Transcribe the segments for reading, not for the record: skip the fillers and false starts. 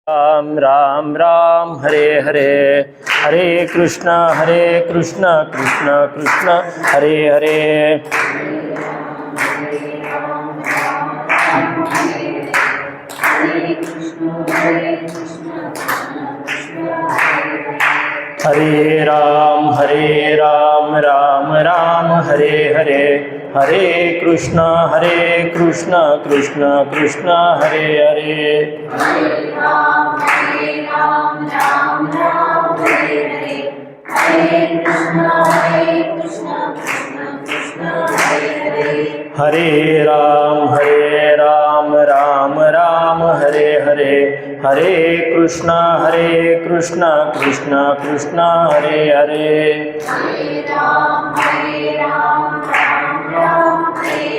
राम राम राम हरे हरे, हरे कृष्ण कृष्ण कृष्ण हरे हरे। हरे राम राम राम हरे हरे, हरे कृष्ण कृष्ण कृष्ण हरे हरे। हरे राम राम राम हरे हरे, हरे कृष्ण कृष्ण कृष्ण हरे हरे। हरे राम राम हरे हरे, हरे कृष्ण कृष्ण कृष्ण हरे हरे। हरे राम राम राम हरे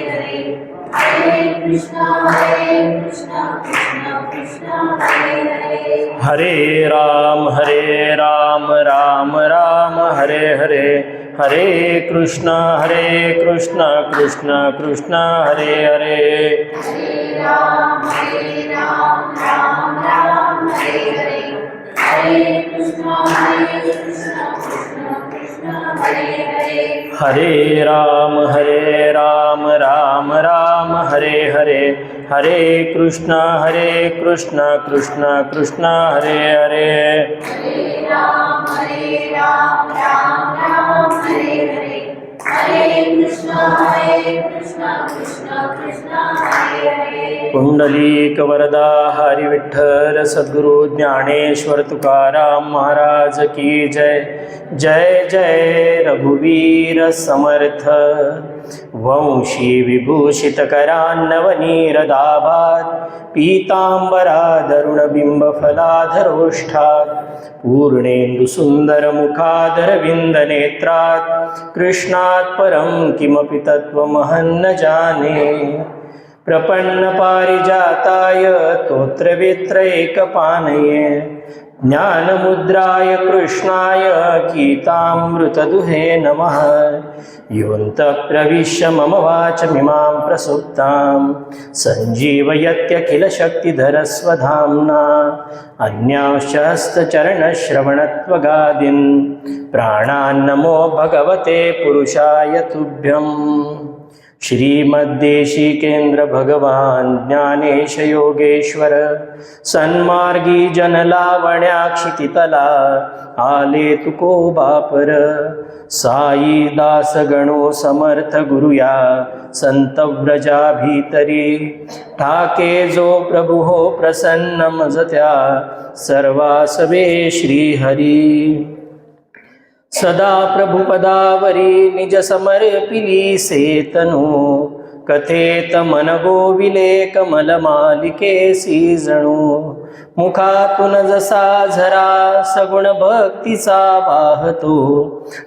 हरे, हरे कृष्ण कृष्ण कृष्ण हरे हरे। हरे राम राम हरे हरे, हरे कृष्ण कृष्ण कृष्ण हरे हरे। हरे राम राम हरे हरे, हरे कृष्ण कृष्ण कृष्ण हरे हरे। हरे राम राम हरे हरे, हरे कृष्ण कृष्ण कृष्ण हरे हरे। हरे राम राम हरे हरे, हरे कृष्ण कृष्ण कृष्ण हरे हरे। पुंडलीक वरदा हरि विठ्ठल सद्गुरु ज्ञानेश्वर तुकाराम महाराज की जय। जय जय रघुवीर समर्थ, वंशी विभूषित करान्नवनीरदाभात, पीतांबराधरुण बिंबफलाधरोष्ठात्, पूर्णेन्दु सुंदर मुखादरविंद नेत्रात्, कृष्णात् परं किमपि तत्त्वमहं न जाने। प्रपन्न पारिजाताय तोत्रवेत्रैकपानये, ज्ञानमुद्राय कृष्णाय गीतामृतदुहे नमः। योऽन्तः प्रविश्य मम वाचमिमां प्रसुप्तां, सञ्जीवयत्यखिलशक्तिधरस्वधाम्ना, अन्यांश्च हस्तचरणश्रवणत्वगादीन् प्राणान्नमो भगवते पुरुषाय तुभ्यम्। श्रीमद्देशिकेन्द्र भगवान् ज्ञानेश योगेश्वर, सन्मार्गी जनलावण्याक्षितितला आलेतु को बापर। साई दास गणो समर्थ गुरुया, संत व्रजा भीतरी, ठाके जो प्रभु हो प्रसन्न मजत्या, सर्वासवे श्रीहरी। सदा प्रभुपदावरी निज समर्पिली सेतनो, कथेत मन गोविले कमलमालिके सीजणो। मुखातून जसा झरा सगुण भक्तीचा वाहतो,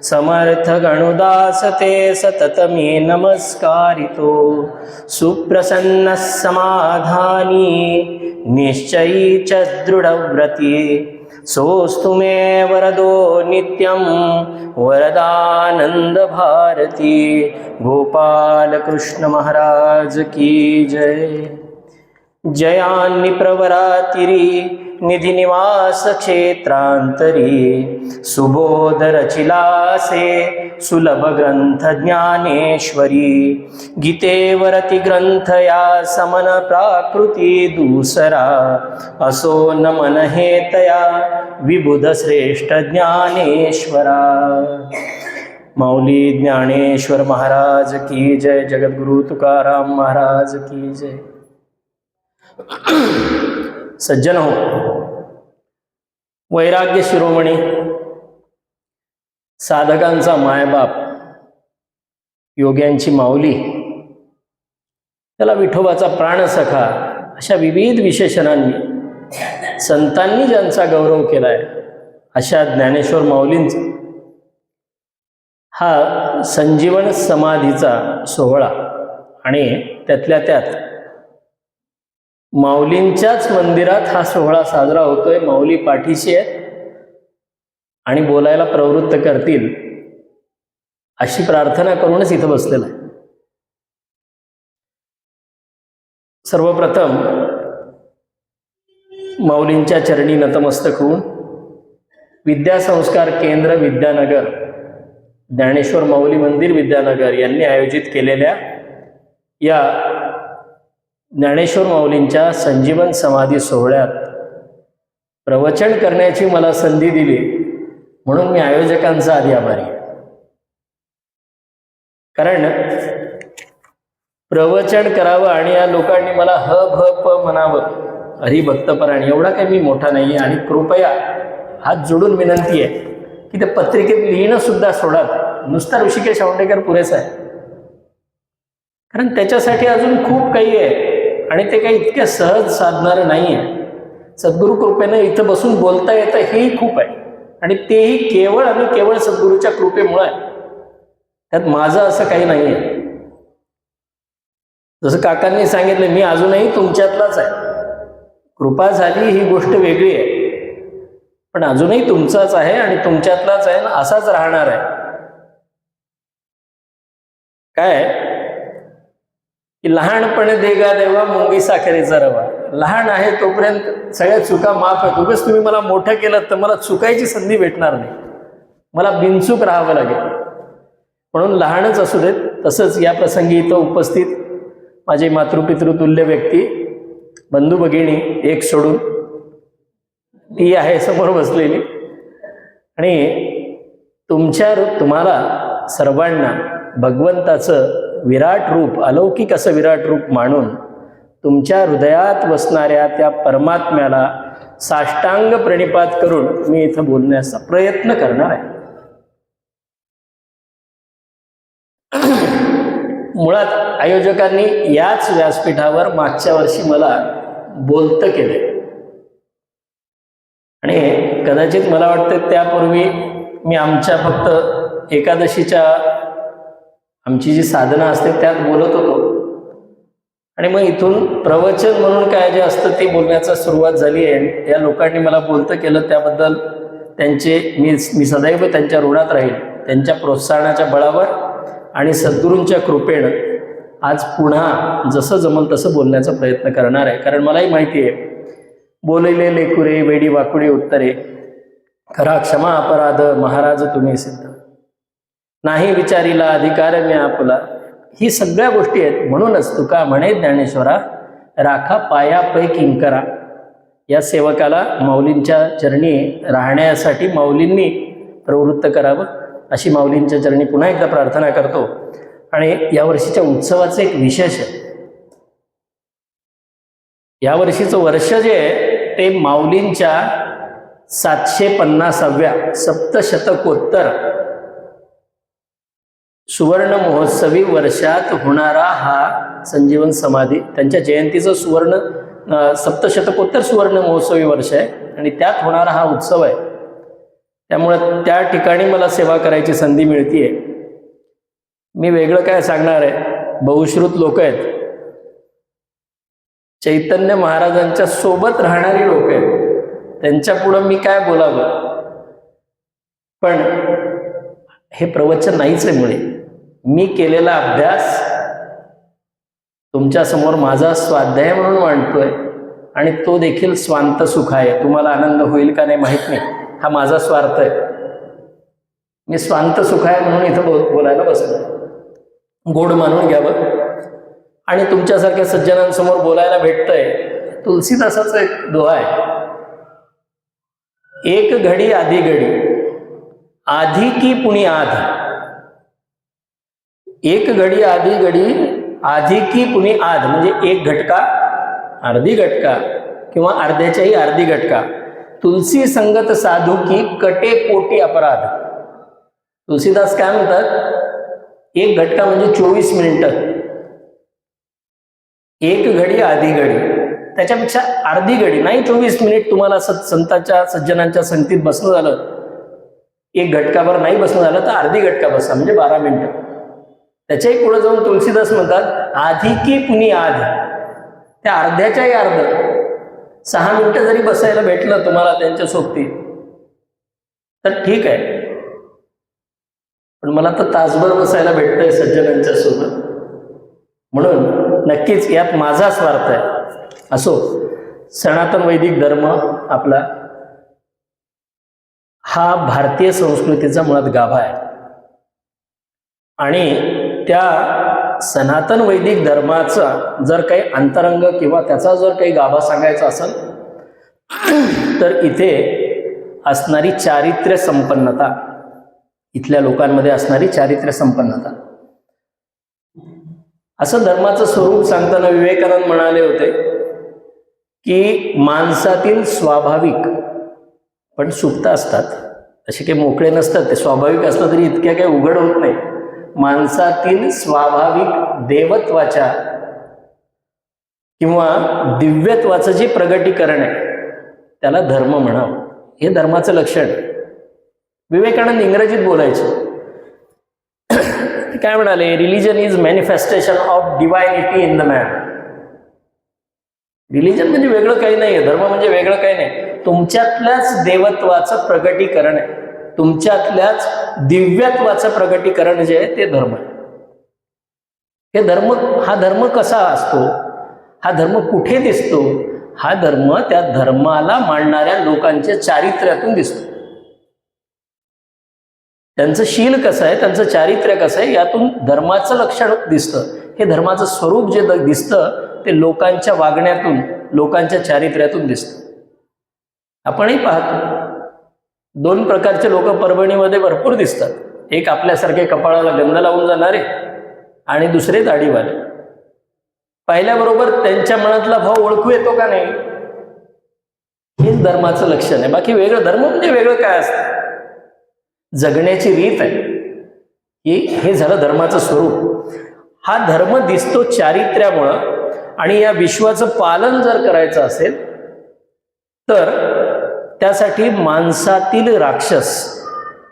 समर्थ गणुदास ते सतत मी नमस्कारितो। सुप्रसन्न समाधानी निश्चयी च दृढव्रती, सोऽस्तु मे वरदो नित्यं वरदानंद भारती। गोपाल कृष्ण महाराज की जय। जयान्नि प्रवरातिरी निधि निवास क्षेत्रांतरी, सुबोध रचिलासे सुलभ ग्रंथ ज्ञानेश्वरी। गीतेवरती ग्रंथ या समन प्राकृती दूसरा, असो नमन हेतया विबुध श्रेष्ठ ज्ञानेश्वरा। माऊली ज्ञानेश्वर महाराज की जय। जगद्गुरु तुकाराम महाराज की जय। सज्जन हो, वैराग्य शिरोमणी, साधकांचा मायबाप, योग्यांची माऊली, त्याला विठोबाचा प्राणसखा, अशा विविध विशेषणांनी संतांनी ज्यांचा गौरव केलाय, अशा ज्ञानेश्वर माऊलींचा हा संजीवन समाधीचा सोहळा, आणि त्यातल्या त्यात माऊलींच्याच मंदिरात हा सोहळा साजरा होतोय। माऊली पाठीशी आहेत आणि बोलायला प्रवृत्त करतील अशी प्रार्थना करूनच इथं बसलेला आहे। सर्वप्रथम माऊलींच्या चरणी नतमस्तक होऊन विद्यासंस्कार केंद्र विद्यानगर, ज्ञानेश्वर माऊली मंदिर विद्यानगर यांनी आयोजित केलेल्या या ज्ञानेश्वर माऊलींच्या संजीवन समाधी सोहळ्यात प्रवचन करण्याची मला संधी दिली म्हणून मी आयोजकांचा आधी आभारी आहे. कारण प्रवचन करावं आणि या लोकांनी मला ह भ प म्हणावं, हरिभक्तपरायण, एवढा काही मी मोठा नाही आहे. आणि कृपया हात जोडून विनंती आहे की ते पत्रिकेत लिहिणं सुद्धा सोडा, नुसता ऋषिकेश औंडेकर पुरेसा आहे. कारण त्याच्यासाठी अजून खूप काही आहे आणि ते काही इतके सहज साधणारं नाही आहे. सद्गुरु कृपेनं इथं बसून बोलता येतं हेही खूप आहे आणि तेही केवळ आणि केवळ सद्गुरूच्या कृपेमुळे आहे. त्यात माझं असं काही नाही आहे. जसं काकांनी सांगितलं, मी अजूनही तुमच्यातलाच आहे. कृपा झाली ही गोष्ट वेगळी आहे, पण अजूनही तुमचाच आहे आणि तुमच्यातलाच आहे ना, असाच राहणार आहे. काय की लहानपणे देगा देवा मुंगी साखरेचा रवा. लहान आहे तोपर्यंत सगळ्या चुका माफ आहेत. उगाच तुम्ही मला मोठं केलं तर मला चुकायची संधी भेटणार नाही, मला बिनचूक राहावं लागेल. म्हणून लहानच असू देत. तसंच या प्रसंगी इथं उपस्थित माझे मातृपितृतुल्य व्यक्ती, बंधू भगिनी, एक सोडून ती आहे समोर बसलेली, आणि तुम्हाला सर्वांना भगवंताचं विराट रूप, अलौकिक असं विराट रूप मानून तुमच्या हृदयात बसणाऱ्या त्या परमात्म्याला साष्टांग प्रणिपात करून मी इथं बोलण्याचा प्रयत्न करणार आहे. मुळात आयोजकांनी याच व्यासपीठावर मागच्या वर्षी मला बोलतं केले आणि कदाचित मला वाटतं त्यापूर्वी मी आमच्या फक्त एकादशीच्या आमची जी साधना असते त्यात बोलत होतो आणि मग इथून प्रवचन म्हणून काय जे असतं ते बोलण्याचा सुरुवात झाली आहे. या लोकांनी मला बोलतं केलं त्याबद्दल त्यांचे मी सदैव त्यांच्या ऋणात राहील. त्यांच्या प्रोत्साहनाच्या बळावर आणि सद्गुरूंच्या कृपेनं आज पुन्हा जसं जमल तसं बोलण्याचा प्रयत्न करणार आहे. कारण मलाही माहिती आहे, बोलले लेकुरे वेडी वाकुडी उत्तरे, खरा क्षमा अपराध महाराज तुम्ही सिद्ध, नाही विचारीला अधिकार मी आपला. ही सगळ्या गोष्टी आहेत. म्हणूनच तुका म्हणे ज्ञानेश्वरा, राखा पाया पै किंकरा. या सेवकाला माऊलींच्या चरणी राहण्यासाठी माऊलींनी प्रवृत्त करावं अशी माऊलींच्या चरणी पुन्हा एकदा प्रार्थना करतो. आणि यावर्षीच्या उत्सवाचं एक विशेष आहे. यावर्षीचं वर्ष जे आहे ते माऊलींच्या 750व्या सप्तशतकोत्तर सुवर्ण महोत्सवी वर्षात होणारा हा संजीवन समाधी, त्यांच्या जयंतीचं सप्तशतकोत्तर सुवर्ण महोत्सवी वर्ष आहे आणि त्यात होणारा हा उत्सव आहे. त्यामुळे त्या ठिकाणी मला सेवा करायची संधी मिळतीये. मी वेगळं काय सांगणार आहे, बहुश्रुत लोक आहेत, चैतन्य महाराजांच्या सोबत राहणारी लोक आहेत, त्यांच्या पुढं मी काय बोलावं. पण हे प्रवचन नाहीच आहे. मुळे मी केलेला अभ्यास तुमच्यासमोर माझा स्वाध्याय म्हणून मांडतोय आणि तो देखील स्वांत सुख आहे. तुम्हाला आनंद होईल का नाही माहीत नाही, हा माझा स्वार्थ आहे. मी स्वांत सुख आहे म्हणून इथं बोलायला बसलो. गोड मानून घ्यावं आणि तुमच्यासारख्या सज्जनांसमोर बोलायला भेटतंय. तुलसीदासाचा एक दोहा आहे, एक घडी आधी घडी, आधी की पुणी आध. एक घडी आधी घडी, आधी की पुणी आध, म्हणजे एक घटका, अर्धी घटका किंवा अर्ध्याच्याही अर्धी घटका. तुलसी संगत साधू की कटे कोटी अपराध. तुलसीदास काय म्हणतात, एक घटका म्हणजे 24 मिनिटं, एक घडी आधी घडी, त्याच्यापेक्षा अर्धी घडी नाही 24 मिनिट तुम्हाला संतांच्या सज्जनांच्या संगतीत बसणं झालं, एक घटकाभर नाही बसणं झालं तर अर्धी घटका बसा म्हणजे 12 मिनिटं. त्याच्याही पुढे जाऊन तुलसीदास म्हणतात आधी की पुणी आध, त्या अर्ध्याच्याही अर्ध 6 मिनिटं जरी बसायला भेटलं तुम्हाला त्यांच्या सोबतीत तर ठीक आहे, पण मला तर तासभर बसायला भेटतंय सज्जनांच्या सोबत. म्हणून नक्कीच यात माझा स्वार्थ आहे. असो, सनातन वैदिक धर्म आपला हा भारतीय संस्कृतीचा मुळात गाभा आहे आणि त्या सनातन वैदिक धर्माचा जर काही अंतरंग किंवा त्याचा जर काही गाभा सांगायचा असेल तर इथे असणारी चारित्र्य संपन्नता, इथल्या लोकांमध्ये असणारी चारित्र्य संपन्नता. असं धर्माचं स्वरूप सांगताना विवेकानंद म्हणाले होते की माणसातील स्वाभाविक पण सुप्त असतात, असे काही मोकळे नसतात, ते स्वाभाविक असलं तरी इतक्या काही उघड होत नाही. माणसातील स्वाभाविक देवत्वाच्या किंवा दिव्यत्वाचं जे प्रगटीकरण आहे त्याला धर्म म्हणावं, हे धर्माचं लक्षण. विवेकानंद इंग्रजीत बोलायचे, काय म्हणाले, religion is manifestation of divinity in the man. Religion म्हणजे वेगळं काही नाही आहे, धर्म म्हणजे वेगळं काही नाही, तुमच्यातल्याच देवत्वाचं प्रगटीकरण आहे, तुमच्यातल्याच दिव्यत्वाचं प्रगटीकरण जे आहे ते धर्म आहे. हे धर्म, हा धर्म कसा असतो, हा धर्म कुठे दिसतो, हा धर्म त्या धर्माला मानणाऱ्या लोकांच्या चारित्र्यातून दिसतो. त्यांचं शील कसं आहे, त्यांचं चारित्र्य कसं आहे, यातून धर्माचं लक्षण दिसतं. हे धर्माचं स्वरूप जे दिसतं ते लोकांच्या वागण्यातून, लोकांच्या चारित्र्यातून दिसतं. आपणही पाहतो दोन प्रकारचे लोक परभणीमध्ये भरपूर दिसतात. एक आपल्यासारखे कपाळाला गंध लावून जाणारे आणि दुसरे दाढीवाले. पाहिल्याबरोबर त्यांच्या मनातला भाव ओळखू येतो का नाही, हेच धर्माचं लक्षण आहे. बाकी वेगळं, धर्म म्हणजे वेगळं काय असतं, जगण्याची रीत आहे, हे झालं धर्माचं स्वरूप. हा धर्म दिसतो चारित्र्यामुळं आणि या विश्वाचं पालन जर करायचं असेल तर त्यासाठी माणसातील राक्षस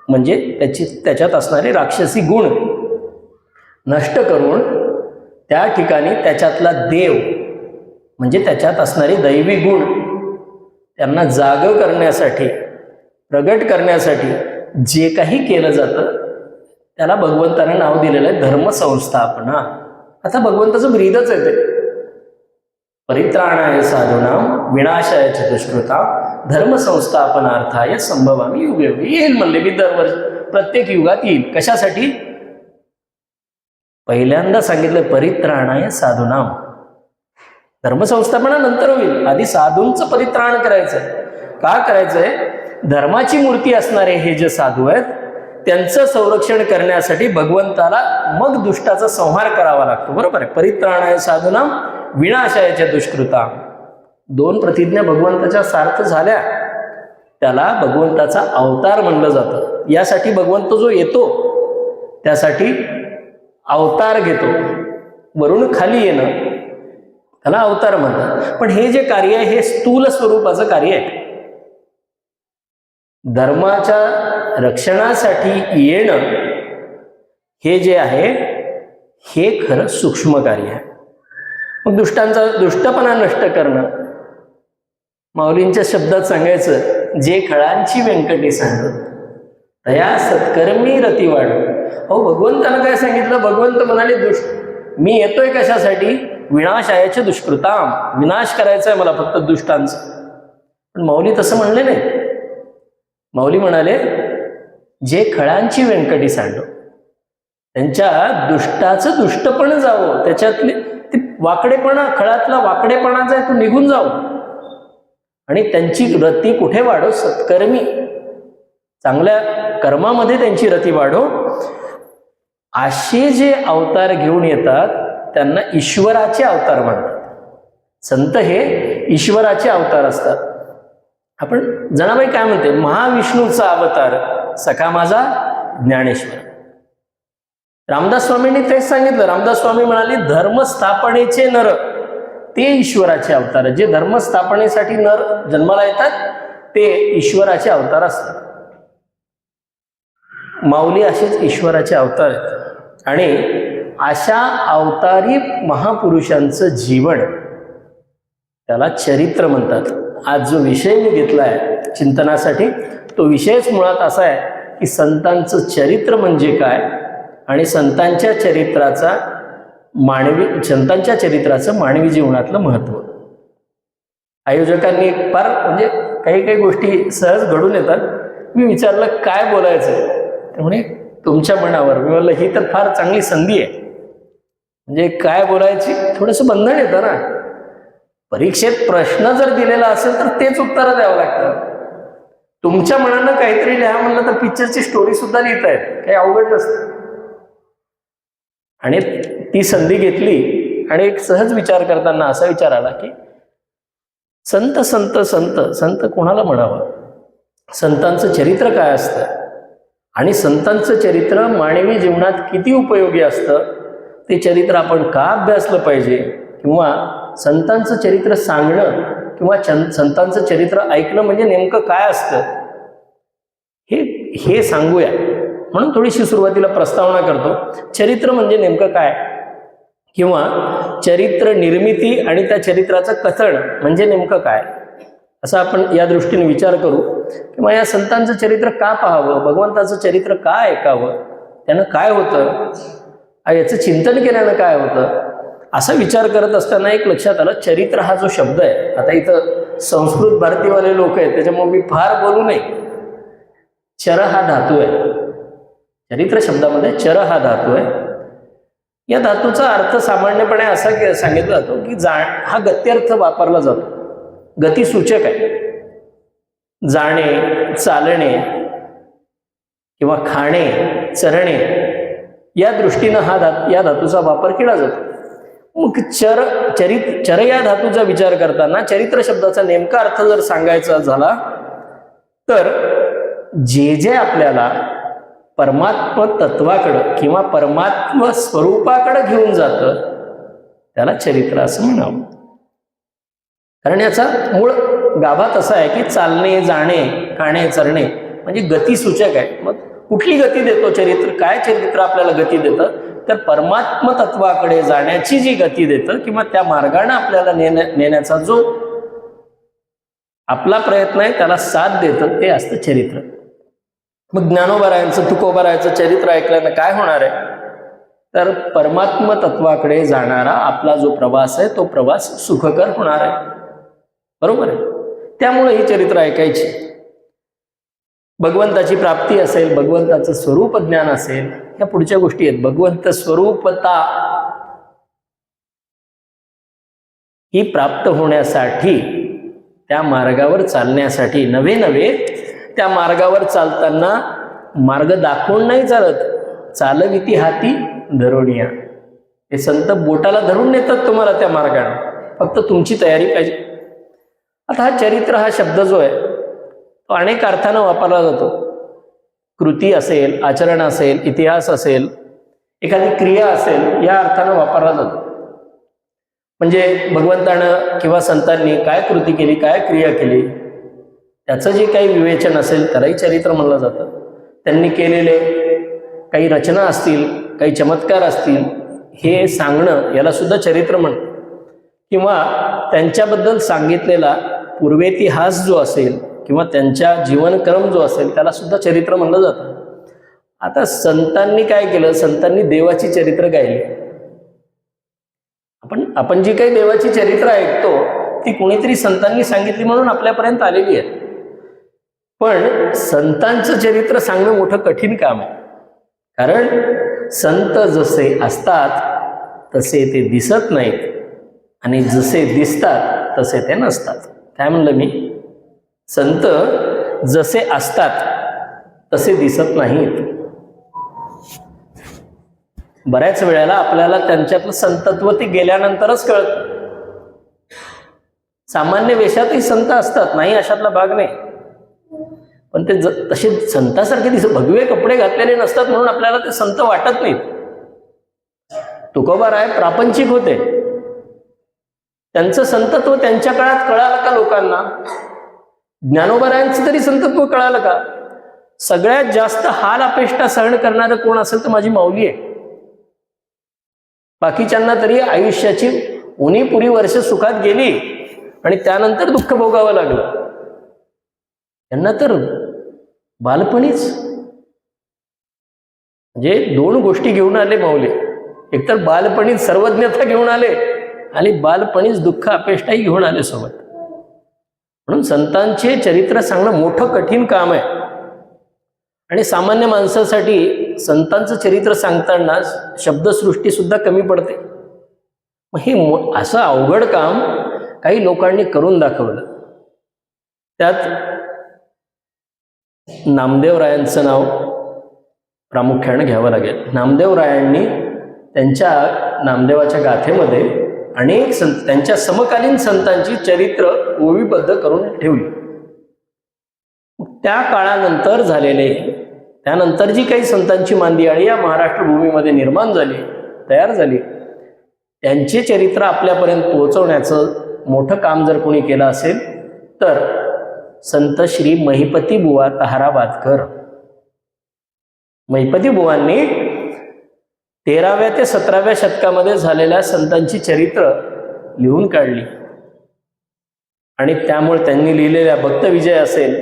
म्हणजे त्याच्यात असणारे राक्षसी गुण नष्ट करून त्या ठिकाणी त्याच्यातला देव म्हणजे त्याच्यात असणारे दैवी गुण त्यांना जाग करण्यासाठी, प्रगट करण्यासाठी जे काही केलं जातं त्याला भगवंताने नाव दिलेलं आहे धर्मसंस्थापना. आता भगवंताचं ब्रीदच आहे ते, परित्राणाय साधूनां विनाशाय च दुष्कृतां धर्मसंस्थापनार्थाय संभवामी युगे युगे. येईल म्हणले मी दरवर्षी, प्रत्येक युगात येईल. कशासाठी? पहिल्यांदा सांगितलं परित्राणाय साधूनां, धर्मसंस्थापना नंतर होईल, आधी साधूंचं परित्राण करायचंय. का करायचंय? धर्माची मूर्ती असणारे हे जे साधू आहेत त्यांचं संरक्षण करण्यासाठी भगवंताला मग दुष्टाचा संहार करावा लागतो. बरोबर आहे. परित्राणाय साधूनां विनाशायच्या दुष्कृता, दोन प्रतिज्ञा भगवंताच्या सार्थ झाल्या, त्याला भगवंताचा अवतार म्हणलं जातं. यासाठी भगवंत जो येतो त्यासाठी अवतार घेतो, वरून खाली येणं त्याला अवतार म्हणतात. पण हे जे कार्य आहे हे स्थूल स्वरूपाचं कार्य आहे. धर्माच्या रक्षणासाठी येणं हे जे आहे हे खरं सूक्ष्म कार्य आहे. मग दुष्टपणा नष्ट करणं, माऊलींच्या शब्दात सांगायचं, जे खळांची व्यंकटी सांगत तया सत्कर्मी रती वाढ. हो, भगवंतानं काय सांगितलं? भगवंत म्हणाले मी येतोय कशासाठी? विनाशायाचे दुष्कृताम, विनाश करायचा आहे मला फक्त दुष्टांचा. पण माऊली तसं म्हणले नाही. माऊली म्हणाले जे खळांची व्यंकटी सांडो, त्यांच्या दुष्टाचं दुष्टपण जावं, त्याच्यातली ती वाकडेपणा, खळातला वाकडेपणा जे तो निघून जावं आणि त्यांची रती कुठे वाढो? सत्कर्मी, चांगल्या कर्मामध्ये त्यांची रती वाढो. असे जे अवतार घेऊन येतात त्यांना ईश्वराचे अवतार म्हणतात. संत हे ईश्वराचे अवतार असतात. आपण जनाबाई काय म्हणते? महाविष्णूचा अवतार सखा माझा ज्ञानेश्वर. रामदास स्वामींनी तेच सांगितलं. रामदास स्वामी म्हणाले धर्मस्थापनेचे नर ते ईश्वराचे अवतार. जे धर्मस्थापनेसाठी नर जन्माला येतात ते ईश्वराचे अवतार असतात. माऊली असेच ईश्वराचे अवतार आहेत आणि अशा अवतारी महापुरुषांचं जीवन त्याला चरित्र म्हणतात. आज जो विषय मी घेतलाय चिंतनासाठी तो विषयच मुळात असा आहे की संतांचं चरित्र म्हणजे काय आणि संतांच्या चरित्राचं मानवी जीवनातलं महत्व. आयोजकांनी फार म्हणजे काही काही गोष्टी सहज घडून येतात. मी विचारलं काय बोलायचं, ते म्हणे तुमच्या मनावर. मी म्हणलं ही तर फार चांगली संधी आहे. म्हणजे काय बोलायची थोडंसं बंधन येतं ना. परीक्षेत प्रश्न जर दिलेला असेल तर तेच उत्तरं द्यावं लागतं. तुमच्या मनानं काहीतरी लिहा म्हणलं तर पिक्चरची स्टोरी सुद्धा लिहिता येते, काही अवघड नसतं. आणि ती संधी घेतली आणि एक सहज विचार करताना असा विचार आला की संत संत संत संत कोणाला म्हणावं, संतांचं चरित्र काय असतं आणि संतांचं चरित्र मानवी जीवनात किती उपयोगी असतं, ते चरित्र आपण का अभ्यासलं पाहिजे, किंवा संतांचं चरित्र सांगणं किंवा संतांचं चरित्र ऐकणं म्हणजे नेमकं काय असतं हे सांगूया. म्हणून थोडीशी सुरुवातीला प्रस्तावना करतो. चरित्र म्हणजे नेमकं काय, किंवा चरित्र निर्मिती आणि त्या चरित्राचं कथन म्हणजे नेमकं काय, असं आपण या दृष्टीने विचार करू. किंवा या संतांचं चरित्र का पाहावं, भगवंताचं चरित्र का ऐकावं, त्यानं काय होतं, याचं चिंतन केल्यानं काय होतं, असा विचार करत असताना एक लक्षात आलं, चरित्र हा जो शब्द आहे, आता इथं संस्कृत भारतीवाले लोक आहेत त्याच्यामुळे मी फार बोलू नये. चर हा धातू आहे. चरित्र शब्दामध्ये चर हा धातू आहे. या धातूचा अर्थ सामान्यपणे असा सांगितला जातो की हा गत्यर्थ वापरला जातो, गतिसूचक आहे. जाणे, चालणे किंवा खाणे, चरणे या दृष्टीनं या धातूचा वापर केला जातो. मग चर या धातूचा विचार करताना चरित्र शब्दाचा नेमका अर्थ जर सांगायचा झाला तर जे जे आपल्याला परमात्म तत्वाकडं किंवा परमात्म स्वरूपाकडं घेऊन जातं त्याला चरित्र असं म्हणावं. कारण याचा मूळ गाभा तसा आहे की चालणे, जाणे, खाणे, चरणे म्हणजे गतिसूचक आहे. मग कुठली गती देतो चरित्र, काय चरित्र आपल्याला गती देतं, तर परमात्म तत्वाकडे जाण्याची जी गती देतं किंवा त्या मार्गाने आपल्याला नेण्याचा जो आपला प्रयत्न आहे त्याला साथ देतं ते असतं चरित्र. मग ज्ञानोबारायांचं, तुकोबारायांचं चरित्र ऐकल्यानं काय होणार आहे, तर परमात्म तत्वाकडे जाणारा आपला जो प्रवास आहे तो प्रवास सुखकर होणार आहे. बरोबर आहे. त्यामुळे ही चरित्र ऐकायची. भगवंताची प्राप्ती असेल, भगवंताचं स्वरूप ज्ञान असेल, या पुढच्या गोष्टी आहेत. भगवंत स्वरूपता ही प्राप्त होण्यासाठी, त्या मार्गावर चालण्यासाठी, नवे त्या मार्गावर चालताना मार्ग दाखवून नाही चालत, चालविती हाती धरुणिया. हे संत बोटाला धरून नेतात तुम्हाला त्या मार्गाने, फक्त तुमची तयारी पाहिजे. आता हा चरित्र हा शब्द जो आहे तो अनेक अर्थानं वापरला जातो. कृती असेल, आचरण असेल, इतिहास असेल, एखादी क्रिया असेल, या अर्थानं वापरला जातो. म्हणजे भगवंतानं किंवा संतांनी काय कृती केली, काय क्रिया केली, त्याचं जे काही विवेचन असेल त्यालाही चरित्र म्हणलं जातं. त्यांनी केलेले काही रचना असतील, काही चमत्कार असतील, हे सांगणं याला सुद्धा चरित्र म्हणतात. किंवा त्यांच्याबद्दल सांगितलेला पूर्वेतिहास जो असेल किंवा त्यांच्या जीवनक्रम जो असेल त्याला सुद्धा चरित्र म्हणलं जातं. आता संतांनी काय केलं, संतांनी देवाची चरित्र गायली. आपण जी काही देवाची चरित्र ऐकतो ती कुणीतरी संतांनी सांगितली म्हणून आपल्यापर्यंत आलेली आहे. पण संतांचं चरित्र सांगणं मोठं कठीण काम आहे. कारण संत जसे असतात तसे ते दिसत नाहीत आणि जसे दिसतात तसे ते नसतात. काय म्हणलं मी, संत जसे असतात तसे दिसत नाहीत. बऱ्याच वेळेला आपल्याला त्यांच्यातलं संतत्व ते गेल्यानंतरच कळतं. सामान्य वेशातही संत असतात, नाही अशातला भाग नाही, पण ते तसे संतासारखे दिसत, भगवे कपडे घातलेले नसतात म्हणून आपल्याला ते संत वाटत नाहीत. तुकोबाराय प्रापंचिक होते, त्यांचं संतत्व त्यांच्या काळात कळालं का लोकांना? ज्ञानोबारायांचं तरी संतत्व कळालं का? सगळ्यात जास्त हाल अपेष्टा सहन करणारं कोण असेल तर माझी माऊली आहे. बाकीच्यांना तरी आयुष्याची उणीपुरी वर्ष सुखात गेली आणि त्यानंतर दुःख भोगावं लागलं. त्यांना तर बालपणीच म्हणजे दोन गोष्टी घेऊन आले माऊली. एकतर बालपणीच सर्वज्ञता घेऊन आले आणि बालपणीच दुःख अपेष्टाही घेऊन आले सोबत. म्हणून संतांचे चरित्र सांगणं मोठं कठीण काम आहे. आणि सामान्य माणसासाठी संतांचं चरित्र सांगताना शब्दसृष्टी सुद्धा कमी पडते. मग हे असं अवघड काम काही लोकांनी करून दाखवलं. त्यात नामदेवरायांचं नाव प्रामुख्याने घ्यावं लागेल. नामदेवरायांनी त्यांच्या नामदेवाच्या गाथेमध्ये अनेक संत, त्यांच्या समकालीन संतांची चरित्र ओवीबद्ध करून ठेवली. त्या काळानंतर झालेले, त्यानंतर जी काही संतांची मांदियाळी या महाराष्ट्र भूमीमध्ये निर्माण झाली, तयार झाली, त्यांचे चरित्र आपल्यापर्यंत पोहोचवण्याचं मोठं काम जर कोणी केलं असेल तर संत श्री महिपती बुवा ताहराबादकर. महिपती बुवांनी 13व्या ते 17व्या शतकामध्ये झालेल्या संतांची चरित्र लिहून काढली. आणि त्यामुळे त्यांनी लिहिलेल्या भक्त विजय असेल,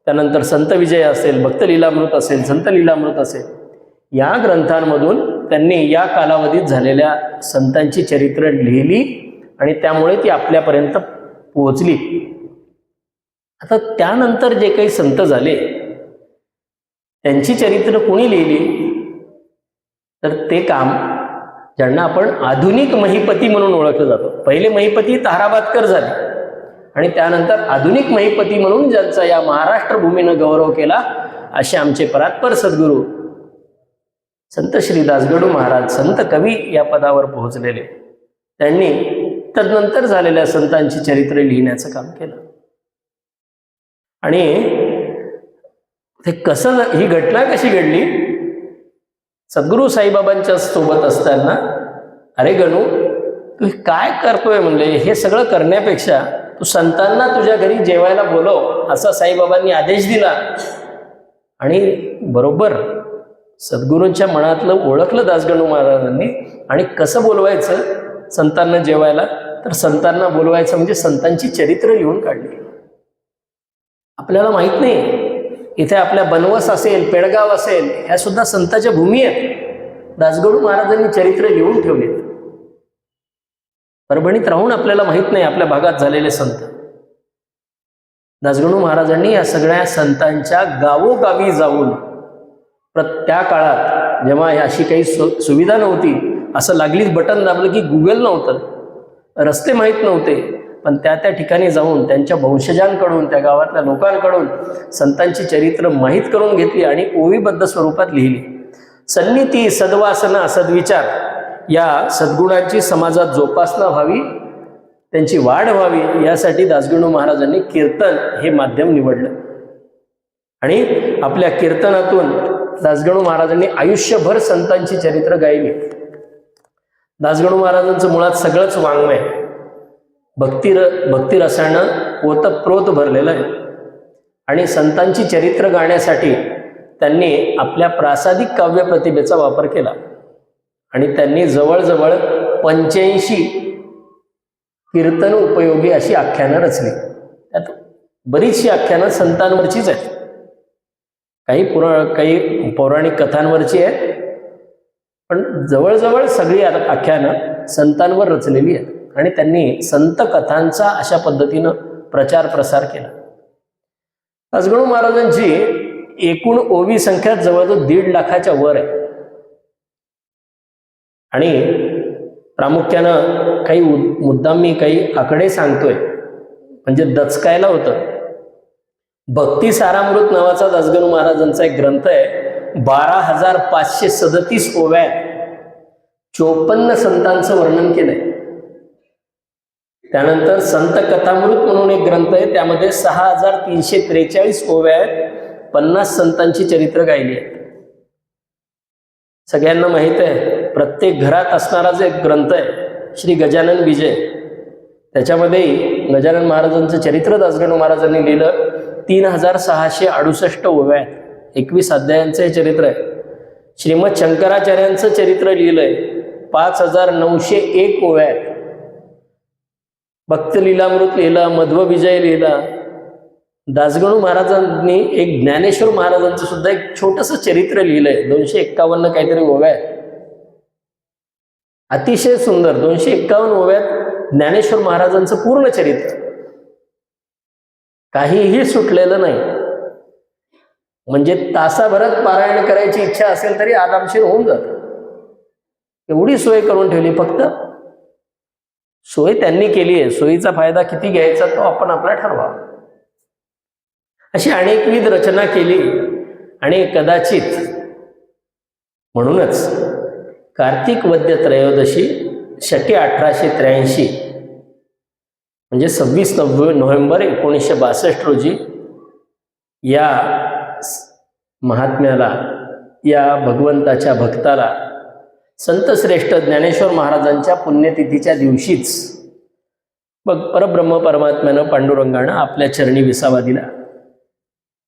त्यानंतर संत विजय असेल, भक्त लीलामृत असेल, संत लीलामृत असेल, या ग्रंथांमधून त्यांनी या कालावधीत झालेल्या संतांची चरित्र लिहिली आणि त्यामुळे ती आपल्यापर्यंत पोहोचली. आता त्यानंतर जे काही संत झाले त्यांची चरित्र कोणी लिहिली तर ते काम ज्यांना आपण आधुनिक महिपती म्हणून ओळखलं जातो. पहिले महिपती ताहराबादकर झाले आणि त्यानंतर आधुनिक महिपती म्हणून ज्यांचा या महाराष्ट्र भूमीनं गौरव केला असे आमचे परात्पर सद्गुरू संत श्री दासगणू महाराज, संत कवी या पदावर पोहोचलेले, त्यांनी तदनंतर झालेल्या संतांची चरित्र लिहिण्याचं काम केलं. आणि ते कसं, ही घटना कशी घडली, सद्गुरू साईबाबांच्या सोबत असताना, अरे गणू तू काय करतोय म्हणले, हे सगळं करण्यापेक्षा तू संतांना तुझ्या घरी जेवायला बोलव असा साईबाबांनी आदेश दिला. आणि बरोबर सद्गुरूंच्या मनातलं ओळखलं दासगणू महाराजांनी. आणि कसं बोलवायचं संतांना जेवायला, तर संतांना बोलवायचं म्हणजे संतांची चरित्र लिहून काढली. आपल्याला माहित नाही, इथे आपल्या बनवस असेल, पेडगाव असेल, ह्या सुद्धा संतांच्या भूमी आहेत. दासगणू महाराजांनी चरित्र लिहून ठेवले. परभणीत राहून आपल्याला माहित नाही आपल्या भागात झालेले संत. दासगणू महाराजांनी या सगळ्या संतांच्या गावोगावी जाऊन, त्या काळात जेव्हा अशी काही सुविधा नव्हती, असं लागलीच बटन दाबलं की गुगल नव्हतं, रस्ते माहीत नव्हते, पण त्या ठिकाणी जाऊन त्यांच्या वंशजांकडून, त्या गावातल्या लोकांकडून संतांची चरित्र माहीत करून घेतली आणि ओवीबद्ध स्वरूपात लिहिली. सन्नीती, सद्वासना, सद्विचार या सद्गुणांची समाजात जोपासना व्हावी, त्यांची वाढ व्हावी, यासाठी दासगणू महाराजांनी कीर्तन हे माध्यम निवडलं. आणि आपल्या कीर्तनातून दासगणू महाराजांनी आयुष्यभर संतांची चरित्र गायली. दासगणू महाराजांचं मुळात सगळंच वाङ्मय भक्तिरसानं ओतप्रोत भरलेलं आहे. आणि संतांची चरित्र गाण्यासाठी त्यांनी आपल्या प्रासादिक काव्य प्रतिभेचा वापर केला. आणि त्यांनी जवळजवळ 85 कीर्तन उपयोगी अशी आख्यानं रचली. त्यात बरीचशी आख्यानं संतांवरचीच आहेत, काही पौराणिक कथांवरची आहेत, पण जवळजवळ सगळी आख्यानं संतांवर रचलेली आहेत. आणि त्यांनी संत कथांचा अशा पद्धतीनं प्रचार प्रसार केला. दासगणू महाराजांची एकूण ओवी संख्या जवळजवळ 1.5 लाखाच्या वर आहे. आणि प्रामुख्यानं काही मुद्दाम मी काही आकडे सांगतोय म्हणजे दचकायला होतं. भक्ती सारामृत नावाचा दासगणू महाराजांचा एक ग्रंथ आहे. 12,537 ओव्या, 54 संतांचं वर्णन केलंय. त्यानंतर संत कथामृत म्हणून एक ग्रंथ आहे, त्यामध्ये 6,343 ओव्या आहेत, 50 संतांची चरित्र गायली आहेत. सगळ्यांना माहित आहे, प्रत्येक घरात असणारा जो एक ग्रंथ आहे श्री गजानन विजय, त्याच्यामध्ये गजानन महाराजांचं चरित्र दासगणू महाराजांनी लिहिलं. 3,668 ओव्या आहेत, 21 अध्यायांचं हे चरित्र आहे. श्रीमद शंकराचार्यांचं चरित्र लिहिलंय, 5,901 ओव्या आहेत. भक्त लीलामृत लिहिला, मध्व विजय लिहिला. दासगणू महाराजांनी एक ज्ञानेश्वर महाराजांचं सुद्धा एक छोटंसं चरित्र लिहिलंय, 251 काहीतरी ओव्या आहेत. अतिशय सुंदर 251 ओव्यात ज्ञानेश्वर महाराजांचं पूर्ण चरित्र. काहीही सुटलेलं नाही. म्हणजे तासाभरात पारायण करायची इच्छा असेल तरी आरामशीर होऊन जातं. एवढी सोय करून ठेवली. फक्त सोय त्यांनी केली आहे, सोयीचा फायदा किती घ्यायचा तो आपण आपला ठरवा. अशी अनेकविध रचना केली. आणि कदाचित म्हणूनच कार्तिक वद्य त्रयोदशी शके 1883 म्हणजे 26 नोव्हेंबर 1962 रोजी या महात्म्याला, या भगवंताच्या भक्ताला, संतश्रेष्ठ ज्ञानेश्वर महाराजांच्या पुण्यतिथीच्या दिवशीच परब्रह्म परमात्म्यानं, पांडुरंगानं आपल्या चरणी विसावा दिला.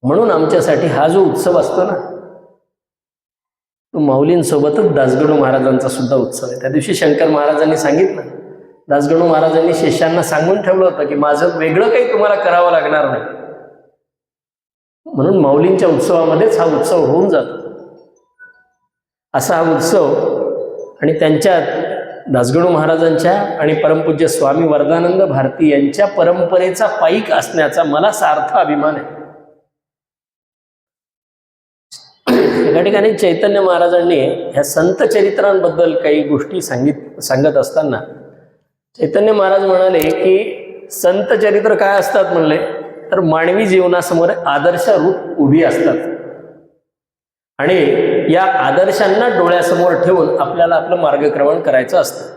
म्हणून आमच्यासाठी हा जो उत्सव असतो ना, तो माऊलींसोबतच दासगणू महाराजांचा सुद्धा उत्सव आहे. त्या दिवशी शंकर महाराजांनी सांगितलं, दासगणू महाराजांनी शिष्यांना सांगून ठेवलं होतं की माझं वेगळं काही तुम्हाला करावं लागणार नाही. म्हणून माऊलींच्या उत्सवामध्येच हा उत्सव होऊन जातो. असा हा उत्सव आणि त्यांच्यात दासगणू महाराजांच्या आणि परमपूज्य स्वामी वरदानंद भारती यांच्या परंपरेचा पाईक असण्याचा मला सार्थ अभिमान आहे. एका ठिकाणी चैतन्य महाराजांनी ह्या संत चरित्रांबद्दल काही गोष्टी सांगत असताना चैतन्य महाराज म्हणाले की संत चरित्र काय असतात म्हणले तर मानवी जीवनासमोर आदर्श रूप उभी असतात. आणि या आदर्शांना डोळ्यासमोर ठेवून आपल्याला आपलं मार्गक्रमण करायचं असतं.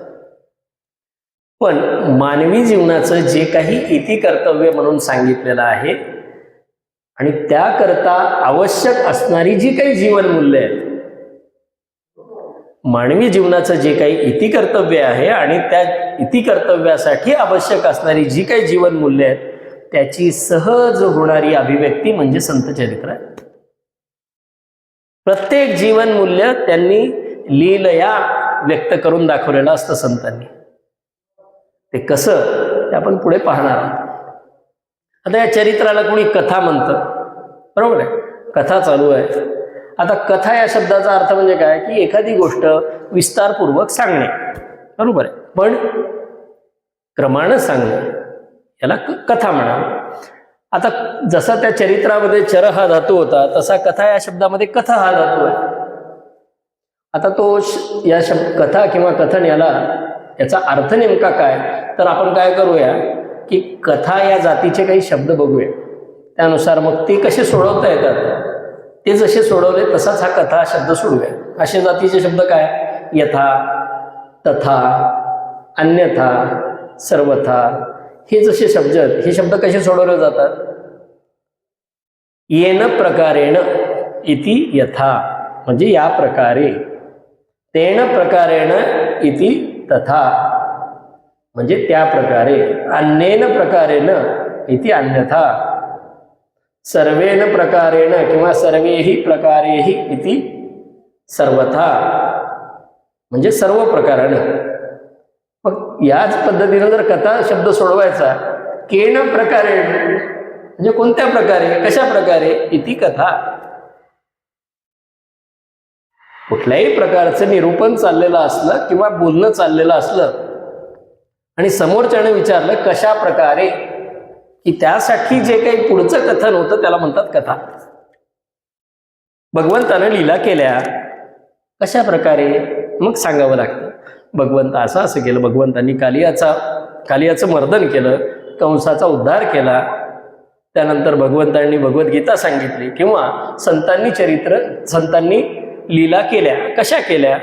पण मानवी जीवनाचं जे काही इति कर्तव्य म्हणून सांगितलेलं आहे आणि त्याकरता आवश्यक असणारी जी काही जीवनमूल्य आहेत, मानवी जीवनाचं जे काही इति कर्तव्य आहे आणि त्या इति कर्तव्यासाठी आवश्यक असणारी जी काही जीवनमूल्य आहेत त्याची सहज होणारी अभिव्यक्ती म्हणजे संत चरित्र आहे. प्रत्येक जीवनमूल्य त्यांनी लीलया व्यक्त करून दाखवलेलं असतं संतांनी. ते कसं ते आपण पुढे पाहणार आहोत. आता या चरित्राला कोणी कथा म्हणतं, बरोबर आहे, कथा चालू आहे. आता कथा या शब्दाचा अर्थ म्हणजे काय की एखादी गोष्ट विस्तारपूर्वक सांगणे, बरोबर आहे, पण क्रमानं सांगणे, याला कथा म्हणावं. आता जसा त्या चरित्रामध्ये चर हा धातू होता तसा कथा या शब्दामध्ये कथा हा धातू आहे. आता तो या कथा किंवा कथन याचा अर्थ नेमका काय, तर आपण काय करूया की कथा या जातीचे काही शब्द बघूया, त्यानुसार मग ते कसे सोडवता येतात ते जसे सोडवले तसाच हा कथा शब्द सोडूया. असे जातीचे शब्द काय, यथा, तथा, अन्यथा, सर्वथा, हे जसे शब्द आहेत हे शब्द कसे सोडवले जातात, येन प्रकारेण इति यथा म्हणजे या प्रकारे, तेन प्रकारेण इति तथा म्हणजे त्या प्रकारे, अन्येन प्रकारेण इति अन्यथा, सर्वेन प्रकारेण किंवा सर्वेहि प्रकारेहि इति सर्वथा म्हणजे सर्व प्रकारानं. मग याच पद्धतीनं जर कथा शब्द सोडवायचा, केन प्रकारे म्हणजे कोणत्या प्रकारे, कशा प्रकारे, इति कथा. कुठल्याही प्रकारचं निरूपण चाललेलं असलं किंवा बोलणं चाललेलं असलं आणि समोरच्याने विचारलं कशा प्रकारे, की त्यासाठी जे काही पुढचं कथन होतं त्याला म्हणतात कथा. भगवंतानं लीला केल्या कशा प्रकारे, मग सांगावं लागतं. भगवंत असं केलं, भगवंतांनी कालियाचं मर्दन केलं, कंसाचा उद्धार केला, त्यानंतर भगवंतांनी भगवद्गीता सांगितली किंवा संतांनी लीला केल्या, कशा केल्या,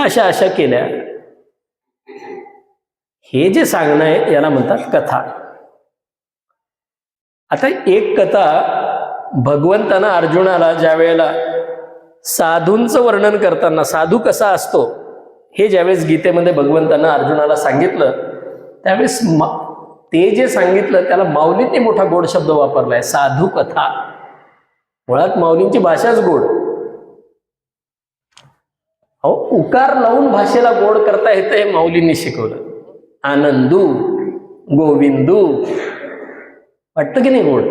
अशा केल्या. हे जे सांगणं आहे याला म्हणतात कथा. आता एक कथा भगवंतानं अर्जुनाला ज्या वेळेला साधूंचं वर्णन करताना, साधू कसा असतो हे ज्यावेळेस गीतेमध्ये भगवंतानं अर्जुनाला सांगितलं त्यावेळेस ते जे सांगितलं त्याला माऊलींनी मोठा गोड शब्द वापरलाय, साधू कथा. मुळात माऊलींची भाषाच गोड. उकार लावून भाषेला गोड करता येतं हे माऊलींनी शिकवलं. आनंदू, गोविंदू, वाटतं की नाही गोड.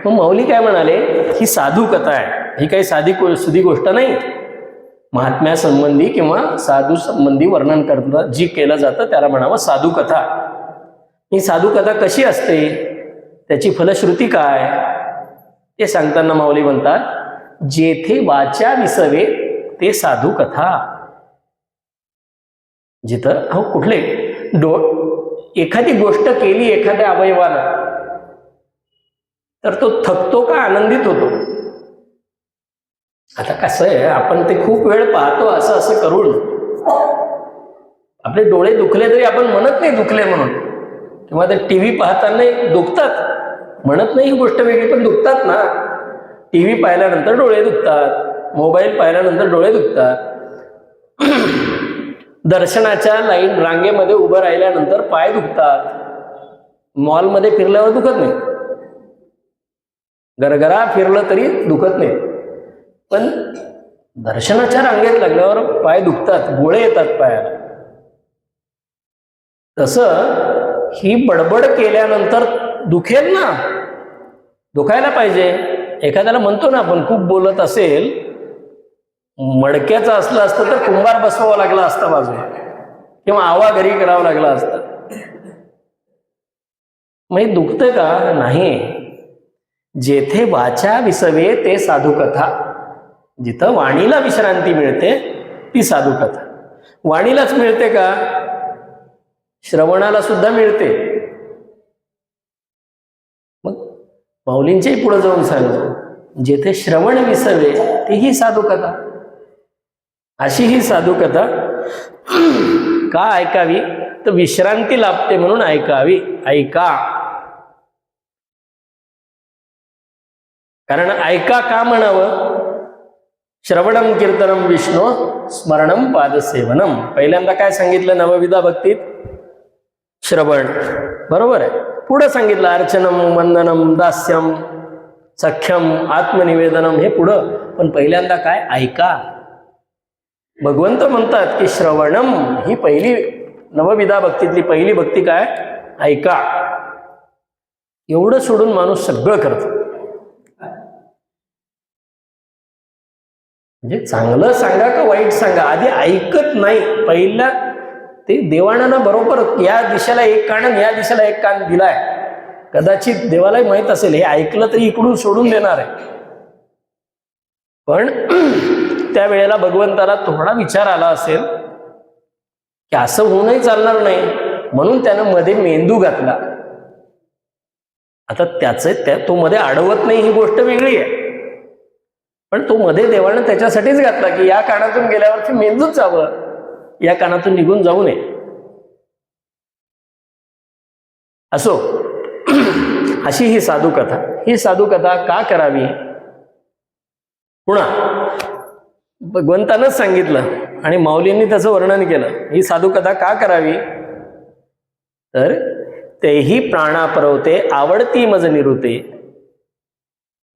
मग माऊली काय म्हणाले, ही साधू कथा आहे, ही काही सुधी गोष्ट नाही. महात्म्या संबंधी किंवा साधू संबंधी वर्णन करता जी केलं जातं त्याला म्हणावं साधू कथा. ही साधुकथा कशी असते, त्याची फलश्रुती काय, ते सांगताना माऊली म्हणतात, जेथे वाचा विसवे ते साधू कथा. जिथं कुठले एखादी गोष्ट केली एखाद्या अवयवानं तर तो थकतो का आनंदित होतो? आता कसं आहे, आपण ते खूप वेळ पाहतो असं असं करून, आपले डोळे दुखले तरी आपण म्हणत नाही दुखले म्हणून, किंवा ते टीव्ही पाहताना दुखतात म्हणत नाही, ही गोष्ट वेगळी, पण दुखतात ना. टीव्ही पाहिल्यानंतर डोळे दुखतात, मोबाईल पाहिल्यानंतर डोळे दुखतात, दर्शनाच्या लाईन रांगेमध्ये उभं राहिल्यानंतर पाय दुखतात, मॉलमध्ये फिरल्यावर दुखत नाही, गरगरा फिरलं तरी दुखत नाही, पण दर्शनाच्या रांगेत लागल्यावर पाय दुखतात, गोळे येतात पायाला. तसं ही बडबड केल्यानंतर दुखेल ना, दुखायला पाहिजे. एखाद्याला म्हणतो ना आपण, खूप बोलत असेल, मडक्याचं असलं असतं तर कुंभार बसवावा लागला असता बाजूला, किंवा आवा घरी करावा लागला असता. मग दुखतं का? नाही. जेथे वाचा विसवे ते साधू कथा. जिथं वाणीला विश्रांती मिळते ती साधू कथा. वाणीलाच मिळते का? श्रवणाला सुद्धा मिळते. मग माऊलींच्याही पुढे जाऊन सांगतो, जेथे श्रवण विसवे तीही साधू कथा. अशी ही साधू कथा का ऐकावी? तर विश्रांती लाभते म्हणून ऐकावी. ऐका. कारण ऐका का म्हणावं? श्रवणम कीर्तनम विष्णू स्मरणम पादसेवनम. पहिल्यांदा काय सांगितलं नवविधा भक्तीत? श्रवण, बरोबर आहे. पुढं सांगितलं अर्चनम, वंदनम, दास्यम, सख्यम, आत्मनिवेदनम, हे पुढं. पण पहिल्यांदा काय? ऐका. भगवंत म्हणतात की श्रवणम ही पहिली नवविधा भक्तीतली पहिली भक्ती काय? ऐका. एवढं सोडून माणूस सगळं करतो. म्हणजे चांगलं सांगा का वाईट सांगा, आधी ऐकत नाही. पहिला ते देवानं बरोबर या दिशेला एक कान या दिशेला एक कान दिलाय. कदाचित देवालाही माहित असेल हे ऐकलं तरी इकडून सोडून देणार आहे, पण त्यावेळेला भगवंताला थोडा विचार आला असेल की असं होऊनही चालणार नाही, म्हणून त्यानं मध्ये मेंदू घातला. आता तो मध्ये अडवत नाही ही गोष्ट वेगळी आहे, पण तो मध्ये देवानं त्याच्यासाठीच घातला की या कानातून गेल्यावरती मेंदूच जावं, या कानातून निघून जाऊ नये. असो, अशी ही साधू कथा. ही साधू कथा का करावी? पुन्हा भगवंतानंच सांगितलं आणि माऊलींनी त्याचं वर्णन केलं. ही साधू कथा का करावी? तर तेही प्राणापरवते आवडती मज निरुते,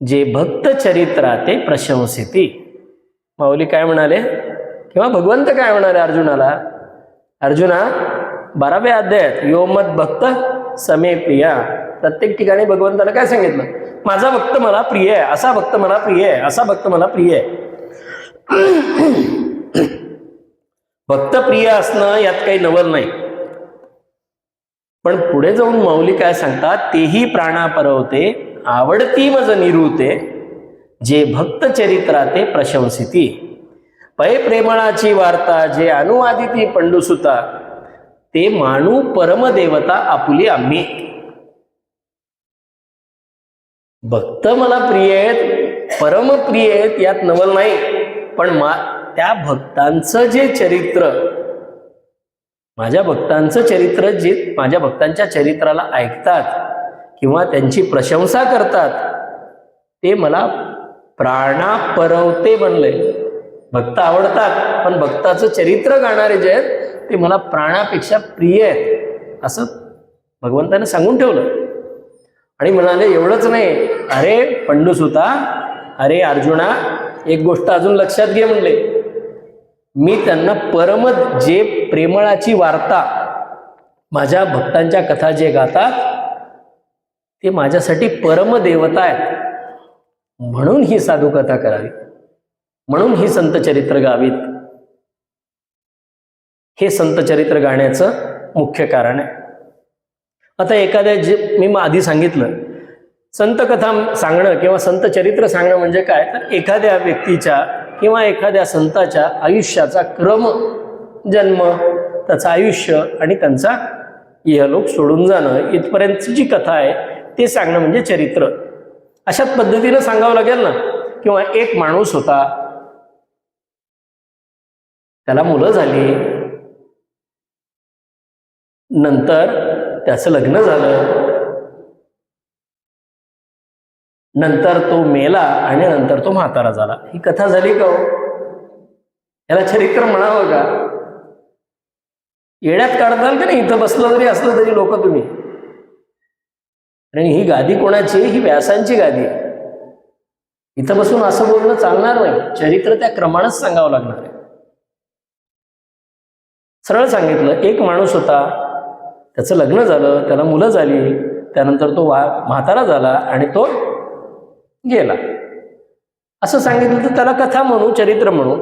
जे भक्त चरित्राते प्रशंसिती. माऊली काय म्हणाले किंवा भगवंत काय म्हणाले अर्जुनाला? अर्जुना 12व्या अध्यायात योमद भक्त समे प्रिया, प्रत्येक ठिकाणी भगवंतानं काय सांगितलं? माझा भक्त मला प्रिय आहे, असा भक्त मला प्रिय आहे, असा भक्त मला प्रिय आहे. भक्त प्रिय असणं यात काही नवल नाही. पण पुढे जाऊन माऊली काय सांगतात? तेही प्राणापरवते आवडती मज निरुते, जे भक्त चरित्राते प्रशंसिती. पै प्रेमळाची वार्ता जे अनुवादिती पंडुसुता, ते मानू परमदेवता आपुली आम्ही. भक्त मला प्रिय आहेत, परमप्रिय आहेत, यात नवल नाही. पण त्या भक्तांचं जे चरित्र, माझ्या भक्तांचं चरित्र, जे माझ्या भक्तांच्या चरित्राला ऐकतात किंवा त्यांची प्रशंसा करतात, ते मला प्राणापरवते म्हणले. भक्त आवडतात, पण भक्ताचं चरित्र गाणारे जे आहेत ते मला प्राणापेक्षा प्रिय आहेत, असं भगवंताने सांगून ठेवलं. आणि म्हणाले एवढंच नाही, अरे पंडुसुता, अरे अर्जुना, एक गोष्ट अजून लक्षात घे म्हणले, मी त्यांना परम, जे प्रेमळाची वार्ता, माझ्या भक्तांच्या कथा जे गातात ते माझ्यासाठी परमदेवता आहेत, म्हणून ही साधू कथा करावी, म्हणून ही संत चरित्र गावीत. हे संत चरित्र गाण्याचं मुख्य कारण आहे. आता एखाद्या मी आधी सांगितलं, संत कथा सांगणं किंवा संत चरित्र सांगणं म्हणजे काय, तर एखाद्या व्यक्तीच्या किंवा एखाद्या संताच्या आयुष्याचा क्रम, जन्म, त्याचं आयुष्य आणि त्यांचा इहलोक सोडून जाणं इथपर्यंतची जी कथा आहे ते सांगणं म्हणजे चरित्र. अशाच पद्धतीनं सांगावं लागेल ना. किंवा एक माणूस होता, त्याला मुलं झाली, नंतर त्याचं लग्न झालं, नंतर तो मेला आणि नंतर तो म्हातारा झाला. ही कथा झाली का हो? याला चरित्र म्हणावं का? येड्यात काढताल का नाही? इथं बसलं जरी असलं तरी लोक तुम्ही. आणि ही गादी कोणाची? ही व्यासांची गादी आहे. इथं बसून असं बोलणं चालणार नाही. चरित्र त्या क्रमानंच सांगावं लागणार आहे. सरळ सांगितलं, एक माणूस होता, त्याचं लग्न झालं, त्याला मुलं झाली, त्यानंतर तो म्हातारा झाला आणि तो गेला. असं सांगितलं तर त्याला कथा म्हणू, चरित्र म्हणू.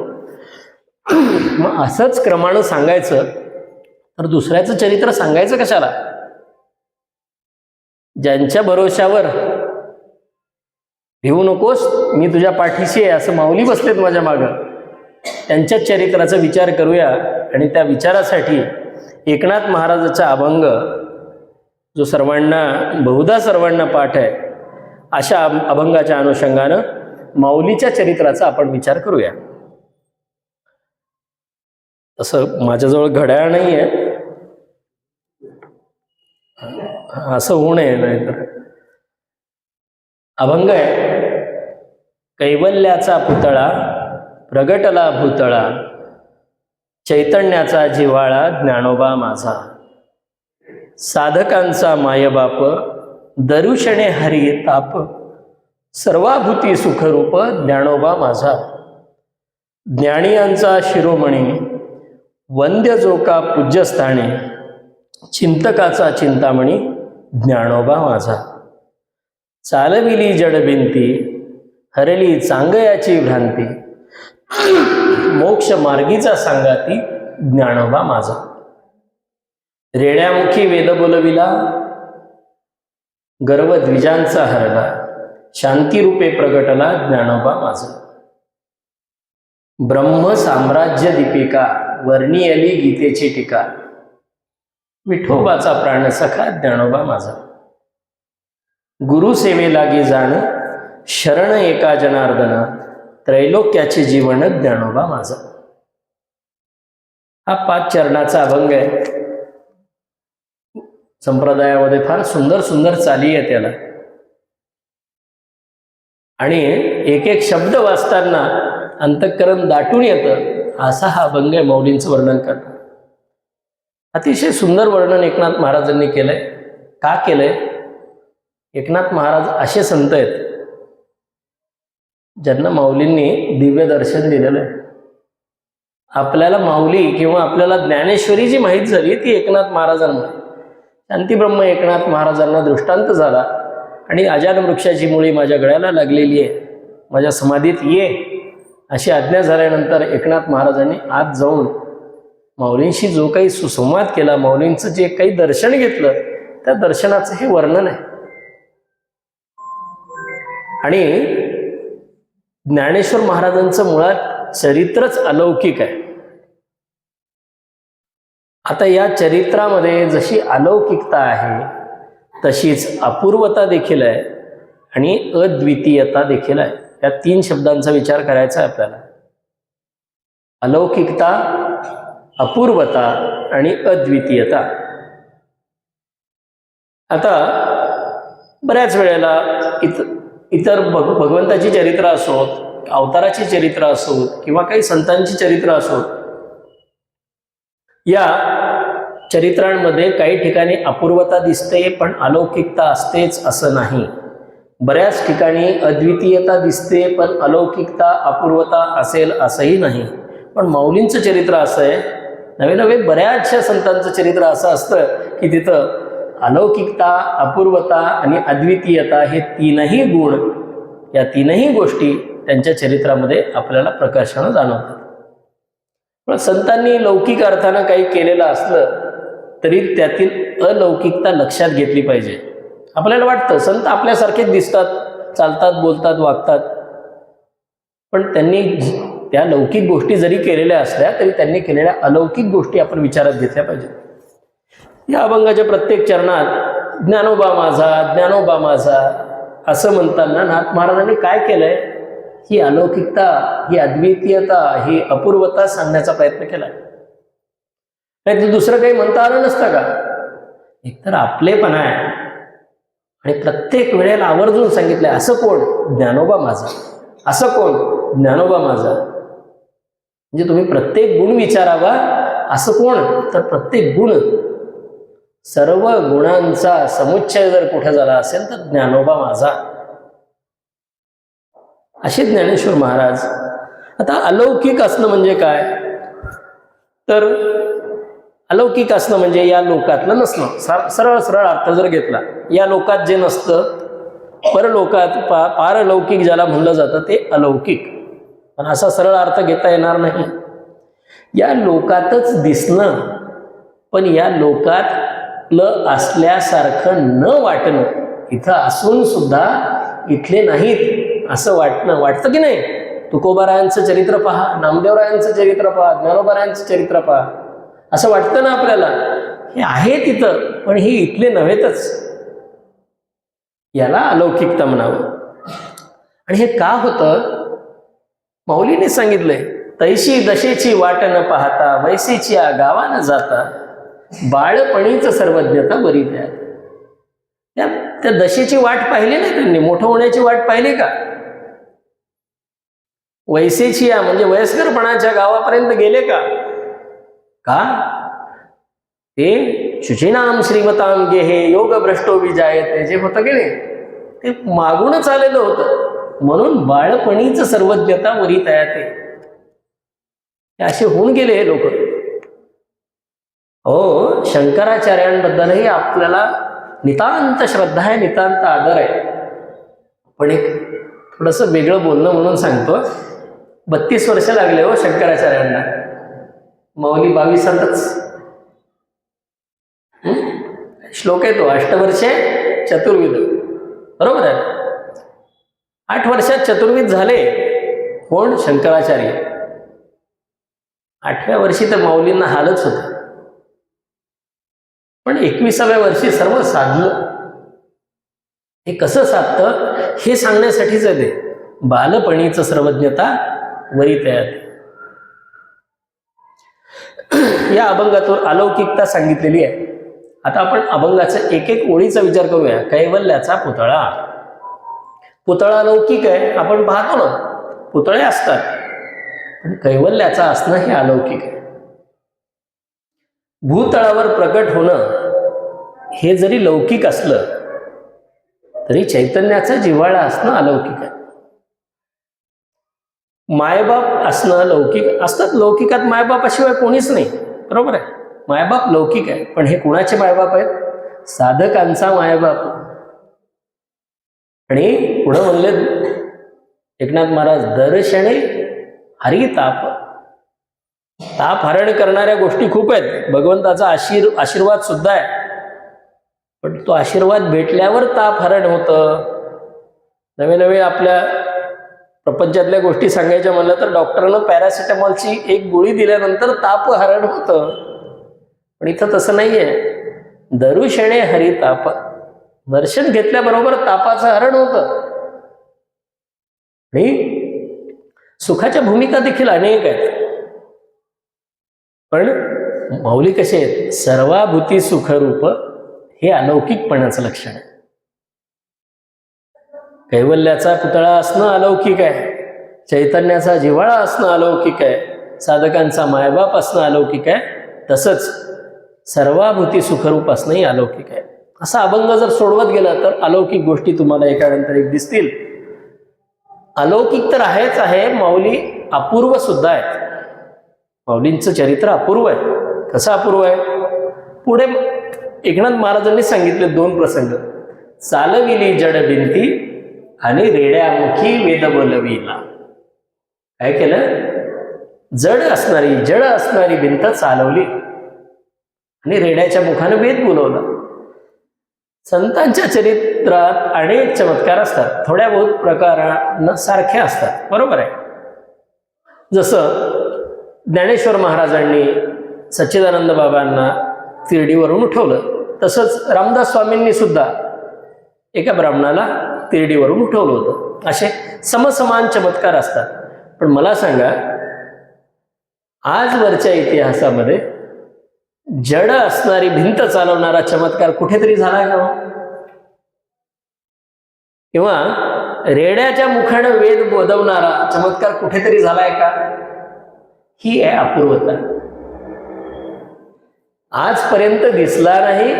मग असंच क्रमानं सांगायचं तर दुसऱ्याचं चरित्र सांगायचं कशाला? ज्यांच्या भरोशावर भिवू नकोस, मी तुझ्या पाठीशी आहे असं माऊली बसलेत माझ्या मागं, त्यांच्याच चरित्राचा विचार करूया. आणि त्या विचारासाठी एकनाथ महाराजाचा अभंग, जो सर्वांना बहुधा सर्वांना पाठ आहे, अशा अभंगाच्या अनुषंगानं माऊलीच्या चरित्राचा आपण विचार करूया. तसं माझ्याजवळ घड्याळ नाही आहे, असं होऊ नये, नाहीतर. अभंग आहे. कैवल्याचा पुतळा प्रगटला भूतळा, चैतन्याचा जिव्हाळा ज्ञानोबा माझा, साधकांचा मायबाप दरुषणे हरी ताप, सर्वाभूती सुखरूप ज्ञानोबा माझा, ज्ञानियांचा शिरोमणी वंद्य जोका पूज्यस्थानी, चिंतकाचा चिंतामणी ज्ञानोबा माझा, चालविली जडबिंती हरली चांगयाची भ्रांती, मोक्ष मार्गीचा सांगाती ज्ञानोबा माझा, रेड्यामुखी वेद बोलविला गर्व द्विजांचा हरला, शांतिरूपे प्रगटला ज्ञानोबा माझा, ब्रह्म साम्राज्य दीपिका वर्णियली गीतेची टीका, विठोबाचा प्राणसखा ज्ञानोबा माझा, गुरुसेवे लागी जाण शरण एका जनार्दन, त्रैलोक्याचे जीवन ज्ञानोबा माझा. हा 5 चरणाचा अभंग आहे. संप्रदायामध्ये फार सुंदर सुंदर चाली आहे त्याला. आणि एक एक शब्द वाचताना अंतःकरण दाटून येतं, असा हा अभंग आहे माऊलींचं वर्णन करणं. अतिशय सुंदर वर्णन एकनाथ महाराजांनी केलंय. का केलंय? एकनाथ महाराज असे संत आहेत ज्यांना माऊलींनी दिव्य दर्शन दिलेलं आहे. आपल्याला माऊली किंवा आपल्याला ज्ञानेश्वरी जी माहीत झाली ती एकनाथ महाराजांमुळे. शांतीब्रह्म एकनाथ महाराजांना दृष्टांत झाला आणि अजान वृक्षाची मुळी माझ्या गळ्याला लागलेली आहे, माझ्या समाधीत ये अशी आज्ञा झाल्यानंतर एकनाथ महाराजांनी आत जाऊन माऊलींशी जो काही सुसंवाद केला, माऊलींचं जे काही दर्शन घेतलं, त्या दर्शनाचं हे वर्णन आहे. आणि ज्ञानेश्वर महाराजांचं मुळात चरित्रच अलौकिक आहे. आता या चरित्रामध्ये जशी अलौकिकता आहे तशीच अपूर्वता देखील आहे आणि अद्वितीयता देखील आहे. या 3 शब्दांचा विचार करायचा आहे आपल्याला. अलौकिकता, अपूर्वता आणि अद्वितीयता. आता बऱ्याच वेळेला इतर भगवंताची चरित्र असोत, अवताराची चरित्र असोत किंवा काही संतांची चरित्र असोत, या चरित्रांमध्ये काही ठिकाणी अपूर्वता दिसते पण अलौकिकता असतेच असं नाही. बऱ्याच ठिकाणी अद्वितीयता दिसते पण अलौकिकता, अपूर्वता असेल असंही नाही. पण माऊलींचं चरित्र असं आहे, नवे नवे बऱ्याचशा संतांचं चरित्र असं असतं की तिथं अलौकिकता, अपूर्वता आणि अद्वितीयता हे 3ही गुण, या 3ही गोष्टी त्यांच्या चरित्रामध्ये आपल्याला प्रकर्षानं जाणवतात. पण संतांनी लौकिक अर्थानं काही केलेलं असलं तरी त्यातील अलौकिकता लक्षात घेतली पाहिजे. आपल्याला वाटतं संत आपल्यासारखेच दिसतात, चालतात, बोलतात, वागतात, पण त्यांनी त्या लौकिक गोष्टी जरी केलेल्या असल्या तरी त्यांनी केलेल्या अलौकिक गोष्टी आपण विचारात घेतल्या पाहिजे. या अभंगाच्या प्रत्येक चरणात ज्ञानोबा माझा, ज्ञानोबा माझा असं म्हणताना नाथ महाराजांनी काय केलंय, ही अलौकिकता, ही अद्वितीयता, ही अपूर्वता सांगण्याचा प्रयत्न केला. नाही तर दुसरं काही म्हणता आलं नसतं का? एकतर आपलेपणा आहे आणि प्रत्येक वेळेला आवर्जून सांगितलंय, असं कोण? ज्ञानोबा माझा. असं कोण? ज्ञानोबा माझा. म्हणजे तुम्ही प्रत्येक गुण विचारावा. असं कोण? तर प्रत्येक गुण, सर्व गुणांचा समुच्चय जर कुठे झाला असेल तर ज्ञानोबा माझा, असे ज्ञानेश्वर महाराज. आता अलौकिक असणं म्हणजे काय? तर अलौकिक असणं म्हणजे या लोकातलं नसणं. सरळ सरळ अर्थ जर घेतला, या लोकात जे नसतं, परलोकात पारलौकिक ज्याला म्हणलं जातं ते अलौकिक. पण असा सरळ अर्थ घेता येणार नाही. या लोकातच दिसणं, पण या लोकातलं असल्यासारखं न वाटणं, इथं असून सुद्धा इथले नाहीत असं वाटतं की नाही? तुकोबारायांचं चरित्र पहा, नामदेवरायांचं चरित्र पहा, ज्ञानोबारायांचं चरित्र पहा, असं वाटतं ना आपल्याला, हे आहे तिथं पण हे इथले नव्हेतच. याला अलौकिकता म्हणावं. आणि हे का होतं? माऊलीने सांगितलंय, तैशी दशेची वाट न पाहता, वैसीची गावा न जाता, बाळपणीच सर्वज्ञता बरी द्या. त्या दशेची वाट पाहिली नाही त्यांनी, मोठं होण्याची वाट पाहिली का? वैसेची म्हणजे वयस्करपणाच्या गावापर्यंत गेले का? ते शुचिनाम श्रीमताम गेहे योग भ्रष्टो विजायते जे होतं की नाही, ते मागूनच आलेलं होतं. म्हणून बाळपणीच सर्वज्ञता वरी तयाते, असे होऊन गेले हे लोक. हो, शंकराचार्यांबद्दलही आपल्याला नितांत श्रद्धा आहे, नितांत आदर आहे. पण एक थोडंसं वेगळं बोलणं म्हणून सांगतो. 32 वर्ष लागले हो शंकराचार्यांना. माऊली 22तच. श्लोक आहे तो, अष्टवर्षे चतुर्विध, बरोबर आहे. 8 वर्षात चतुर्विध झाले. कोण? शंकराचार्य. 8व्या वर्षी तर माऊलींना हालच होतं, पण 21व्या वर्षी सर्व साधलं. हे कसं साधतं हे सांगण्यासाठीच आहे ते. बालपणीच सर्वज्ञता वरी तयार. या अभंगातून अलौकिकता सांगितलेली आहे. आता आपण अभंगाचा एक एक ओळीचा विचार करूया. कैवल्याचा पुतळा. पुतळा अलौकिक आहे, आपण पाहतो ना, पुतळे असतात, पण कैवल्याचा असणं हे अलौकिक आहे. भूतळावर प्रकट होणं हे जरी लौकिक असलं तरी चैतन्याचा जिव्हाळा असणं अलौकिक आहे. मायबाप असणं लौकिक असतात. लौकिकात मायबापाशिवाय कोणीच नाही, बरोबर आहे. मायबाप लौकिक आहे, पण हे कुणाचे मायबाप आहेत? साधकांचा मायबाप. आणि पुढं म्हणले एकनाथ महाराज, दर्शने हरी ताप. ताप हरण करणाऱ्या गोष्टी खूप आहेत. भगवंताचा आशीर्वाद सुद्धा आहे, पण तो आशीर्वाद भेटल्यावर ताप हरण होतं. नवे नवे आपल्या प्रपंचातल्या गोष्टी सांगायच्या म्हणलं तर डॉक्टरनं पॅरासिटामॉलची एक गोळी दिल्यानंतर ताप हरण होतं, पण इथं तसं नाहीये. दरुशणे हरी ताप. दर्शन घेतल्याबरोबर तापाचं हरण होतं. आणि सुखाच्या भूमिका देखील अनेक आहेत, पण माऊली कसे आहेत? सर्वाभूती सुखरूप, हे अलौकिकपणाचं लक्षण आहे. कैवल्याचा पुतळा असणं अलौकिक आहे, चैतन्याचा जिव्हाळा असणं अलौकिक आहे, साधकांचा मायबाप असणं अलौकिक आहे, तसंच सर्वाभूती सुखरूप असणंही अलौकिक आहे. असा अभंग जर सोडवत गेला तर अलौकिक गोष्टी तुम्हाला एकानंतर एक दिसतील. अलौकिक तर आहेच आहे, माऊली अपूर्व सुद्धा आहेत. माऊलींचं चरित्र अपूर्व आहे. कसं अपूर्व आहे? पुढे एकनाथ महाराजांनी सांगितले 2 प्रसंग. चालविली जड भिंती आणि रेड्यामुखी वेद बोलविला. काय केलं? जड असणारी भिंत चालवली आणि रेड्याच्या मुखानं वेद बोलवला. संतांच्या चरित्रात अनेक चमत्कार असतात, थोड्या बहुत प्रकारांना सारख्या असतात, बरोबर आहे. जसं ज्ञानेश्वर महाराजांनी सच्चिदानंद बाबांना तिरडीवरून उठवलं, तसंच रामदास स्वामींनी सुद्धा एका ब्राह्मणाला तिरडीवरून उठवलं होतं. असे समसमान चमत्कार असतात. पण मला सांगा, आजवरच्या इतिहासामध्ये जड असणारी भिंत चालवणारा चमत्कार कुठेतरी झालाय का? किंवा रेड्याच्या मुखानं वेद बोधवणारा चमत्कार कुठेतरी झालाय का? ही आहे अपूर्वता. आजपर्यंत दिसला नाही,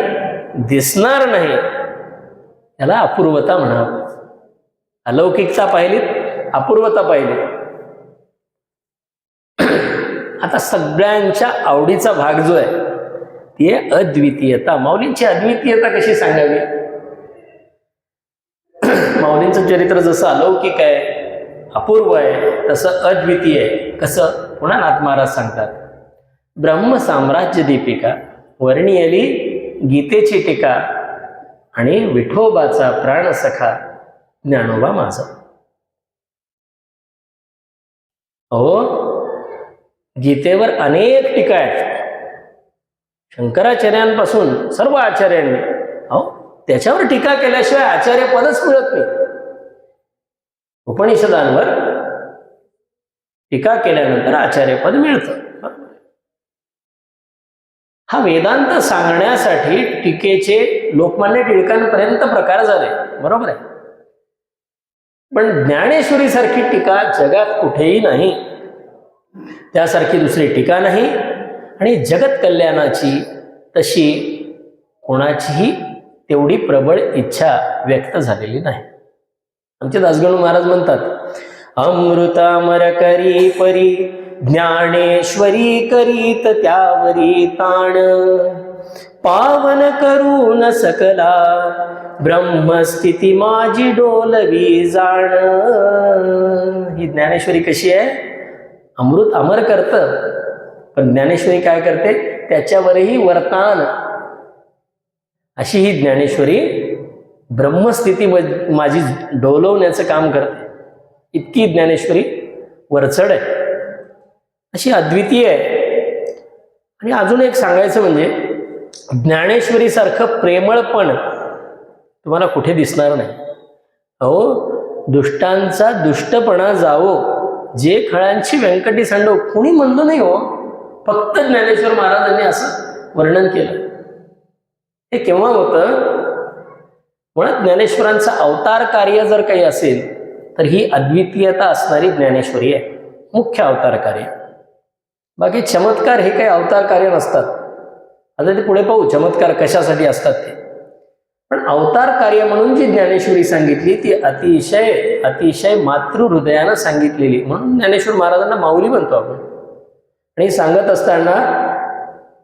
दिसणार नाही, याला अपूर्वता म्हणावं. अलौकिकता पाहिलीत, अपूर्वता पाहिली. आता सगळ्यांच्या आवडीचा भाग जो आहे ती आहे अद्वितीयता. माऊलींची अद्वितीयता कशी सांगावी? माऊलींचं चरित्र जसं अलौकिक आहे, अपूर्व आहे, तसं अद्वितीय आहे. कसं? पुन्हा नाथ महाराज सांगतात, ब्रह्मसाम्राज्य दीपिका वर्णियली गीतेची टीका आणि विठोबाचा प्राणसखा ज्ञानोबा माझा. अहो, गीतेवर अनेक टीका आहेत, शंकराचार्यांपासून सर्व आचार्यांनी. अहो, त्याच्यावर टीका केल्याशिवाय आचार्य पदच मिळत नाही. उपनिषदांवर टीका केल्यानंतर आचार्यपद मिळतं. हा वेदांत सांगण्यासाठी टीकेचे लोकमान्य टिळकांपर्यंत प्रकार झाले, बरोबर आहे. पण ज्ञानेश्वरी सारखी टीका जगात कुठेही नाही, त्यासारखी दुसरी टीका नाही. आणि जगत कल्याणाची तशी कोणाचीही तेवढी प्रबळ इच्छा व्यक्त झालेली नाही. आमचे दासगणू महाराज म्हणतात, अमृतामर करी परी ज्ञानेश्वरी करीत त्यावरी ताण, पावन करून सकला ब्रह्मस्थिती माझी डोलवी जाण. ही ज्ञानेश्वरी कशी आहे? अमृत अमर करतं, पण ज्ञानेश्वरी काय करते? त्याच्यावरही वर्तान. अशी ही ज्ञानेश्वरी ब्रह्मस्थिती माझी डोलवण्याचं काम करते. इतकी ज्ञानेश्वरी वरचढ आहे, अशी अद्वितीय आहे. आणि अजून एक सांगायचं म्हणजे ज्ञानेश्वरीसारखं प्रेमळपण तुम्हाला कुठे दिसणार नाही. अहो, दुष्टांचा दुष्टपणा जावो, जे खळांची व्यंकटी सांडो, कुणी म्हणलं नाही हो, फक्त ज्ञानेश्वर महाराजांनी असं वर्णन केलं. हे केव्हा होतं? मुळात ज्ञानेश्वरांचं अवतार कार्य जर काही असेल तर ही अद्वितीयता असणारी ज्ञानेश्वरी आहे, मुख्य अवतार कार्य. बाकी चमत्कार हे काही अवतार कार्य नसतात. आता ते पुढे पाहू चमत्कार कशासाठी असतात ते. पण अवतार कार्य म्हणून जी ज्ञानेश्वरी सांगितली ती अतिशय अतिशय मातृहृदयानं सांगितलेली, म्हणून ज्ञानेश्वर महाराजांना माऊली म्हणतो आपण. आणि सांगत असताना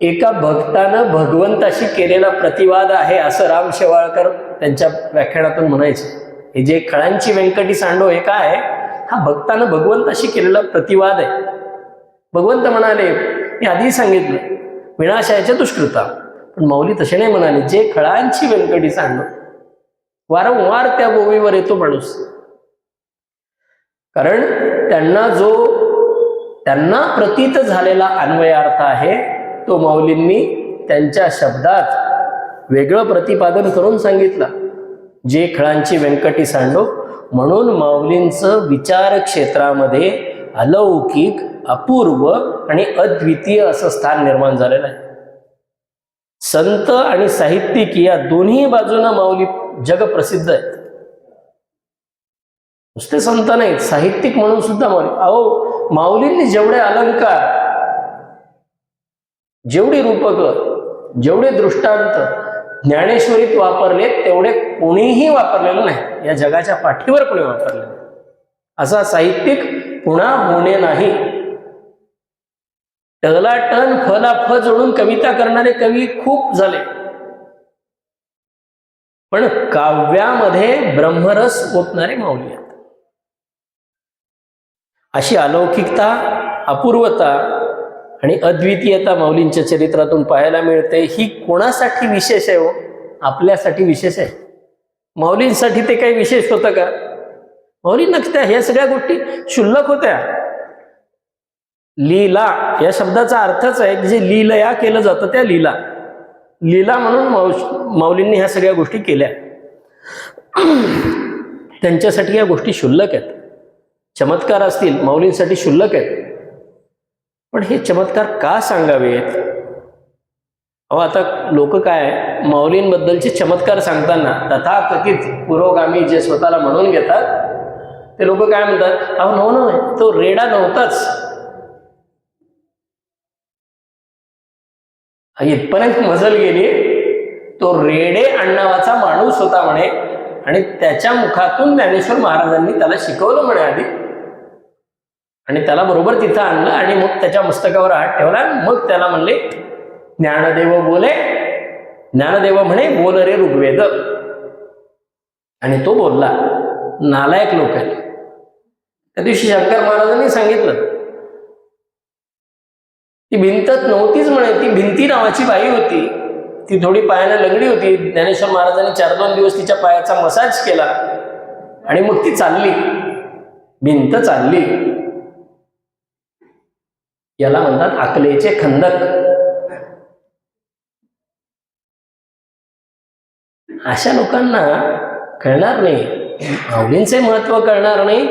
एका भक्तानं भगवंताशी केलेला प्रतिवाद आहे असं राम शेवाळकर त्यांच्या व्याख्यानातून म्हणायचे. हे जे खळांची व्यंकटी सांडो हे काय आहे? हा भक्तानं भगवंताशी केलेला प्रतिवाद आहे. भगवंत म्हणाले, मी आधी सांगितलं विनाशाच्या दुष्कृता, पण माऊली तसे नाही म्हणाले, जे खळांची व्यंकटी सांडो. वारंवार त्या गोवीवर येतो माणूस, कारण त्यांना प्रतीत झालेला अन्वयार्थ आहे तो माऊलींनी त्यांच्या शब्दात वेगळं प्रतिपादन करून सांगितलं. जे खळांची व्यंकटी सांडो, म्हणून माऊलींचं विचार क्षेत्रामध्ये अलौकिक, अपूर्व आणि अद्वितीय असं स्थान निर्माण झालेलं आहे. संत आणि साहित्यिक या दोन्ही बाजूनं माऊली जगप्रसिद्ध आहेत. नुसते संत नाहीत, साहित्यिक म्हणून सुद्धा माऊली. अहो, माऊलींनी जेवढे अलंकार, जेवढी रूपक, जेवढे दृष्टांत ज्ञानेश्वरीत वापरले तेवढे कोणीही वापरलेलं नाही, या जगाच्या पाठीवर कोणी वापरले नाही. असा साहित्यिक पुन्हा होणे नाही. टला टन फला फ जोडून कविता करणारे कवी खूप झाले, पण काव्यामध्ये ब्रह्मरस ओतणारे माऊली आहेत. अशी अलौकिकता, अपूर्वता आणि अद्वितीयता माऊलींच्या चरित्रातून पाहायला मिळते. ही कोणासाठी विशेष आहे हो? आपल्यासाठी विशेष आहे. माऊलींसाठी ते काही विशेष होतं का? माऊलींना त्या ह्या सगळ्या गोष्टी क्षुल्लक होत्या. लीला या शब्दाचा अर्थच आहे की जे लीलया केलं जातं त्या लीला. लीला म्हणून माऊलींनी ह्या सगळ्या गोष्टी केल्या. त्यांच्यासाठी या गोष्टी क्षुल्लक आहेत. चमत्कार असतील माऊलींसाठी क्षुल्लक आहेत. पण हे चमत्कार का सांगावेत? अहो आता लोक काय माऊलींबद्दलचे चमत्कार सांगताना तथाकथित पुरोगामी जे स्वतःला म्हणून घेतात ते लोक काय म्हणतात, अहो नो तो रेडा नव्हताच. इथपर्यंत मजल गेली, तो रेडे अण्णावाचा माणूस होता म्हणे आणि त्याच्या मुखातून ज्ञानेश्वर महाराजांनी त्याला शिकवलं म्हणे आधी आणि त्याला बरोबर तिथं आणलं आणि मग त्याच्या मस्तकावर हात ठेवला. मग त्याला म्हणले ज्ञानदेव बोले, ज्ञानदेव म्हणे बोल रे ऋग्वेद. आणि तो बोलला. नालायक लोक आहे. त्या दिवशी शंकर महाराजांनी सांगितलं ती भिंतच नव्हतीच म्हणे, ती भिंती नावाची बाई होती. ती थोडी पायाने लंगडी होती. ज्ञानेश्वर महाराजांनी 4-2 दिवस तिच्या पायाचा मसाज केला आणि मग ती चालली. भिंत चालली. याला म्हणतात अकलेचे खंदक. अशा लोकांना कळणार नाही, माऊलींचे महत्व कळणार नाही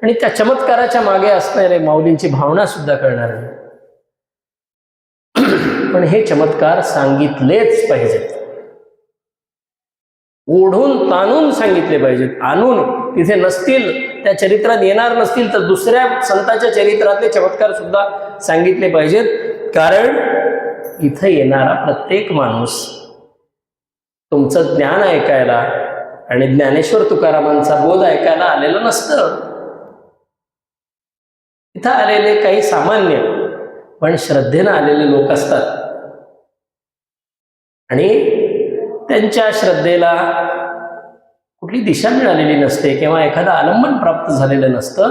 आणि त्या चमत्काराच्या मागे असणारे माऊलींची भावना सुद्धा कळणार नाही. पण हे चमत्कार सांगितलेच पाहिजेत. ओढून ताणून सांगितले पाहिजेत. आणून तिथे नसतील, त्या चरित्रात येणार नसतील तर दुसऱ्या संतांच्या चरित्रातले चमत्कार सुद्धा सांगितले पाहिजेत. कारण इथं येणारा प्रत्येक माणूस तुमचं ज्ञान ऐकायला आणि ज्ञानेश्वर तुकारामांचा बोध ऐकायला आलेलं नसतं. इथं आलेले काही सामान्य पण श्रद्धेनं आलेले लोक असतात आणि त्यांच्या श्रद्धेला कुठली दिशा मिळालेली नसते किंवा एखादं आलंबन प्राप्त झालेलं नसतं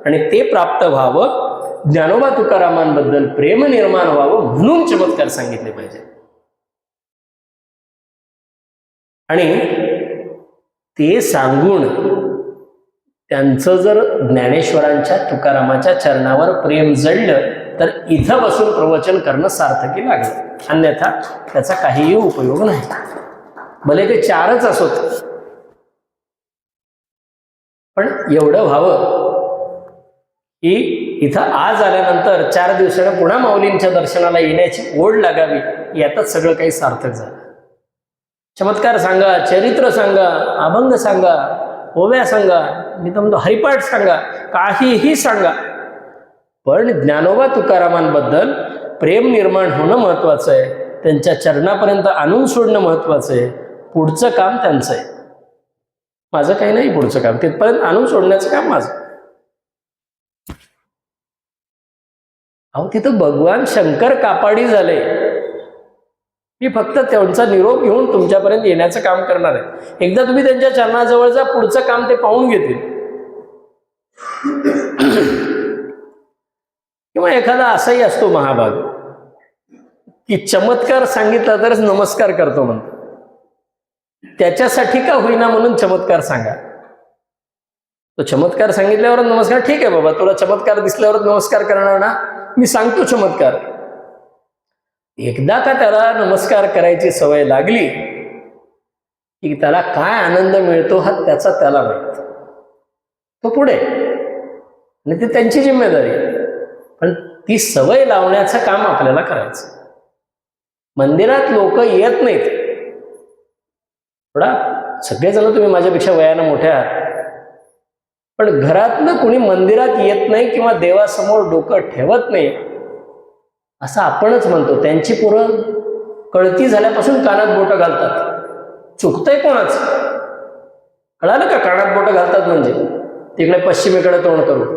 आणि ते प्राप्त व्हावं, ज्ञानोबा तुकारामांबद्दल प्रेम निर्माण व्हावं म्हणून चमत्कार सांगितले पाहिजे. आणि ते सांगून त्यांचं जर ज्ञानेश्वरांच्या तुकारामाच्या चरणावर प्रेम जडलं तर इथं बसून प्रवचन करणं सार्थकी लागलं. अन्यथा त्याचा काहीही उपयोग नाही. भले ते 4च असोत पण एवढं व्हावं की इथं आज आल्यानंतर 4 दिवसानं पुन्हा माऊलींच्या दर्शनाला येण्याची ओढ लागावी. यातच सगळं काही सार्थक झालं. चमत्कार सांगा, चरित्र सांगा, अभंग सांगा, ओव्या सांगा, मी तर म्हणतो हरिपाठ सांगा, काहीही सांगा, पण ज्ञानोबा तुकारामांबद्दल प्रेम निर्माण होणं महत्वाचं आहे. त्यांच्या चरणापर्यंत आणून सोडणं महत्वाचं आहे. पुढचं काम त्यांचं आहे. माझं काही नाही पुढचं काम. तिथपर्यंत आणून सोडण्याचं काम माझं. अहो तिथं भगवान शंकर कापाडी झाले. मी फक्त त्यांचा निरोप घेऊन तुमच्यापर्यंत येण्याचं काम करणार आहे. एकदा तुम्ही त्यांच्या चरणाजवळ जा, पुढचं काम ते पाहून घेतील. किंवा एखादा असाही असतो महाभाग की चमत्कार सांगितला तरच नमस्कार करतो म्हणतो. त्याच्यासाठी का होईना म्हणून चमत्कार सांगा. तो चमत्कार सांगितल्यावर नमस्कार, ठीक आहे बाबा, तुला चमत्कार दिसल्यावर नमस्कार करणार ना, मी सांगतो चमत्कार. एकदा का त्याला नमस्कार करायची सवय लागली की त्याला काय आनंद मिळतो हा त्याला माहित. तो पुढे आणि ते त्यांची जिम्मेदारी आहे. पण ती सवय लावण्याचं काम आपल्याला करायचं. मंदिरात लोक येत नाहीत. थोडा सगळेजण तुम्ही माझ्यापेक्षा वयानं मोठे आहात, पण घरातनं कुणी मंदिरात येत नाही किंवा देवासमोर डोकं ठेवत नाही असं आपणच म्हणतो. त्यांची पोरं कळती झाल्यापासून कानात बोटं घालतात. चुकतंय कोणाचं? कळालं का? कानात बोटं घालतात म्हणजे तिकडे पश्चिमेकडे तोंड करून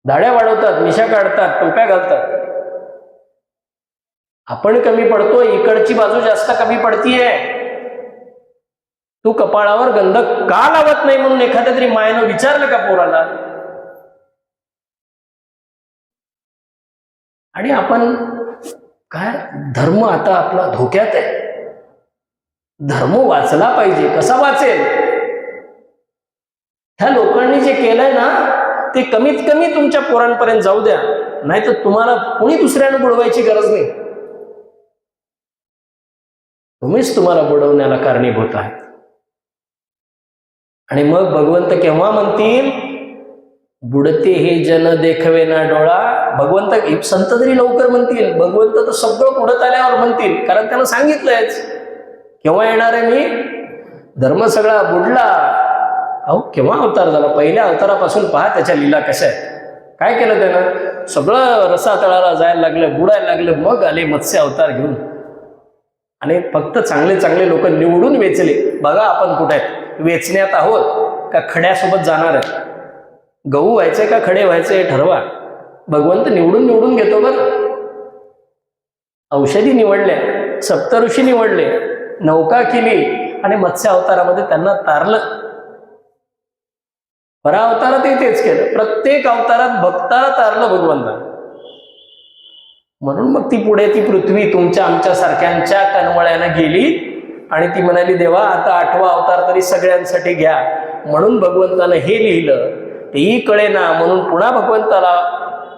दाढ्या वाढवतात, मिशा काढतात, टोप्या घालतात. आपण कमी पडतो, इकडची बाजू जास्त कमी पडतीये. तू कपाळावर गंध का लावत नाही म्हणून एखाद्या तरी मायनं विचारलं का पोराला? आणि आपण काय धर्म आता आपला धोक्यात आहे. धर्म वाचला पाहिजे. कसा वाचेल? ह्या लोकांनी जे केलंय ना ते कमीत कमी तुमच्या पोरांपर्यंत जाऊ द्या, नाही तर तुम्हाला कोणी दुसऱ्याने बुडवायची गरज नाही. तुम्हीच तुम्हाला बुडवण्याला कारणीभूत आहे. आणि मग भगवंत केव्हा म्हणतील, बुडते हे जन देखवे ना डोळा. भगवंत संत तरी लवकर म्हणतील, भगवंत तर सगळं बुडत आल्यावर म्हणतील, कारण त्यानं सांगितलंयच केव्हा येणार आहे मी. धर्म सगळा बुडला. अहो केव्हा अवतार झाला? पहिल्या अवतारापासून पहा त्याच्या लीला कशा आहेत. काय केलं त्यानं? सगळं रसातळाला जायला लागलं, बुडायला लागलं. मग आले मत्स्य अवतार घेऊन आणि फक्त चांगले चांगले लोक निवडून वेचले. बघा आपण कुठे आहेत, वेचण्यात आहोत का खड्यासोबत जाणार आहे? गहू व्हायचंय का खडे व्हायचे ठरवा. भगवंत निवडून निवडून घेतो बरं. औषधी निवडल्या, सप्तऋषी निवडले, नौका केली आणि मत्स्य अवतारामध्ये त्यांना तारलं. परा अवतारातही तेच केलं. प्रत्येक अवतारात भक्ताला तारलं भगवंतानं. म्हणून मग ती पुढे ती पृथ्वी तुमच्या आमच्या सारख्यांच्या कनवळ्यानं गेली आणि ती म्हणाली, देवा आता 8वा अवतार तरी सगळ्यांसाठी घ्या. म्हणून भगवंतानं हे लिहिलं, तेही कळेना म्हणून पुन्हा भगवंताला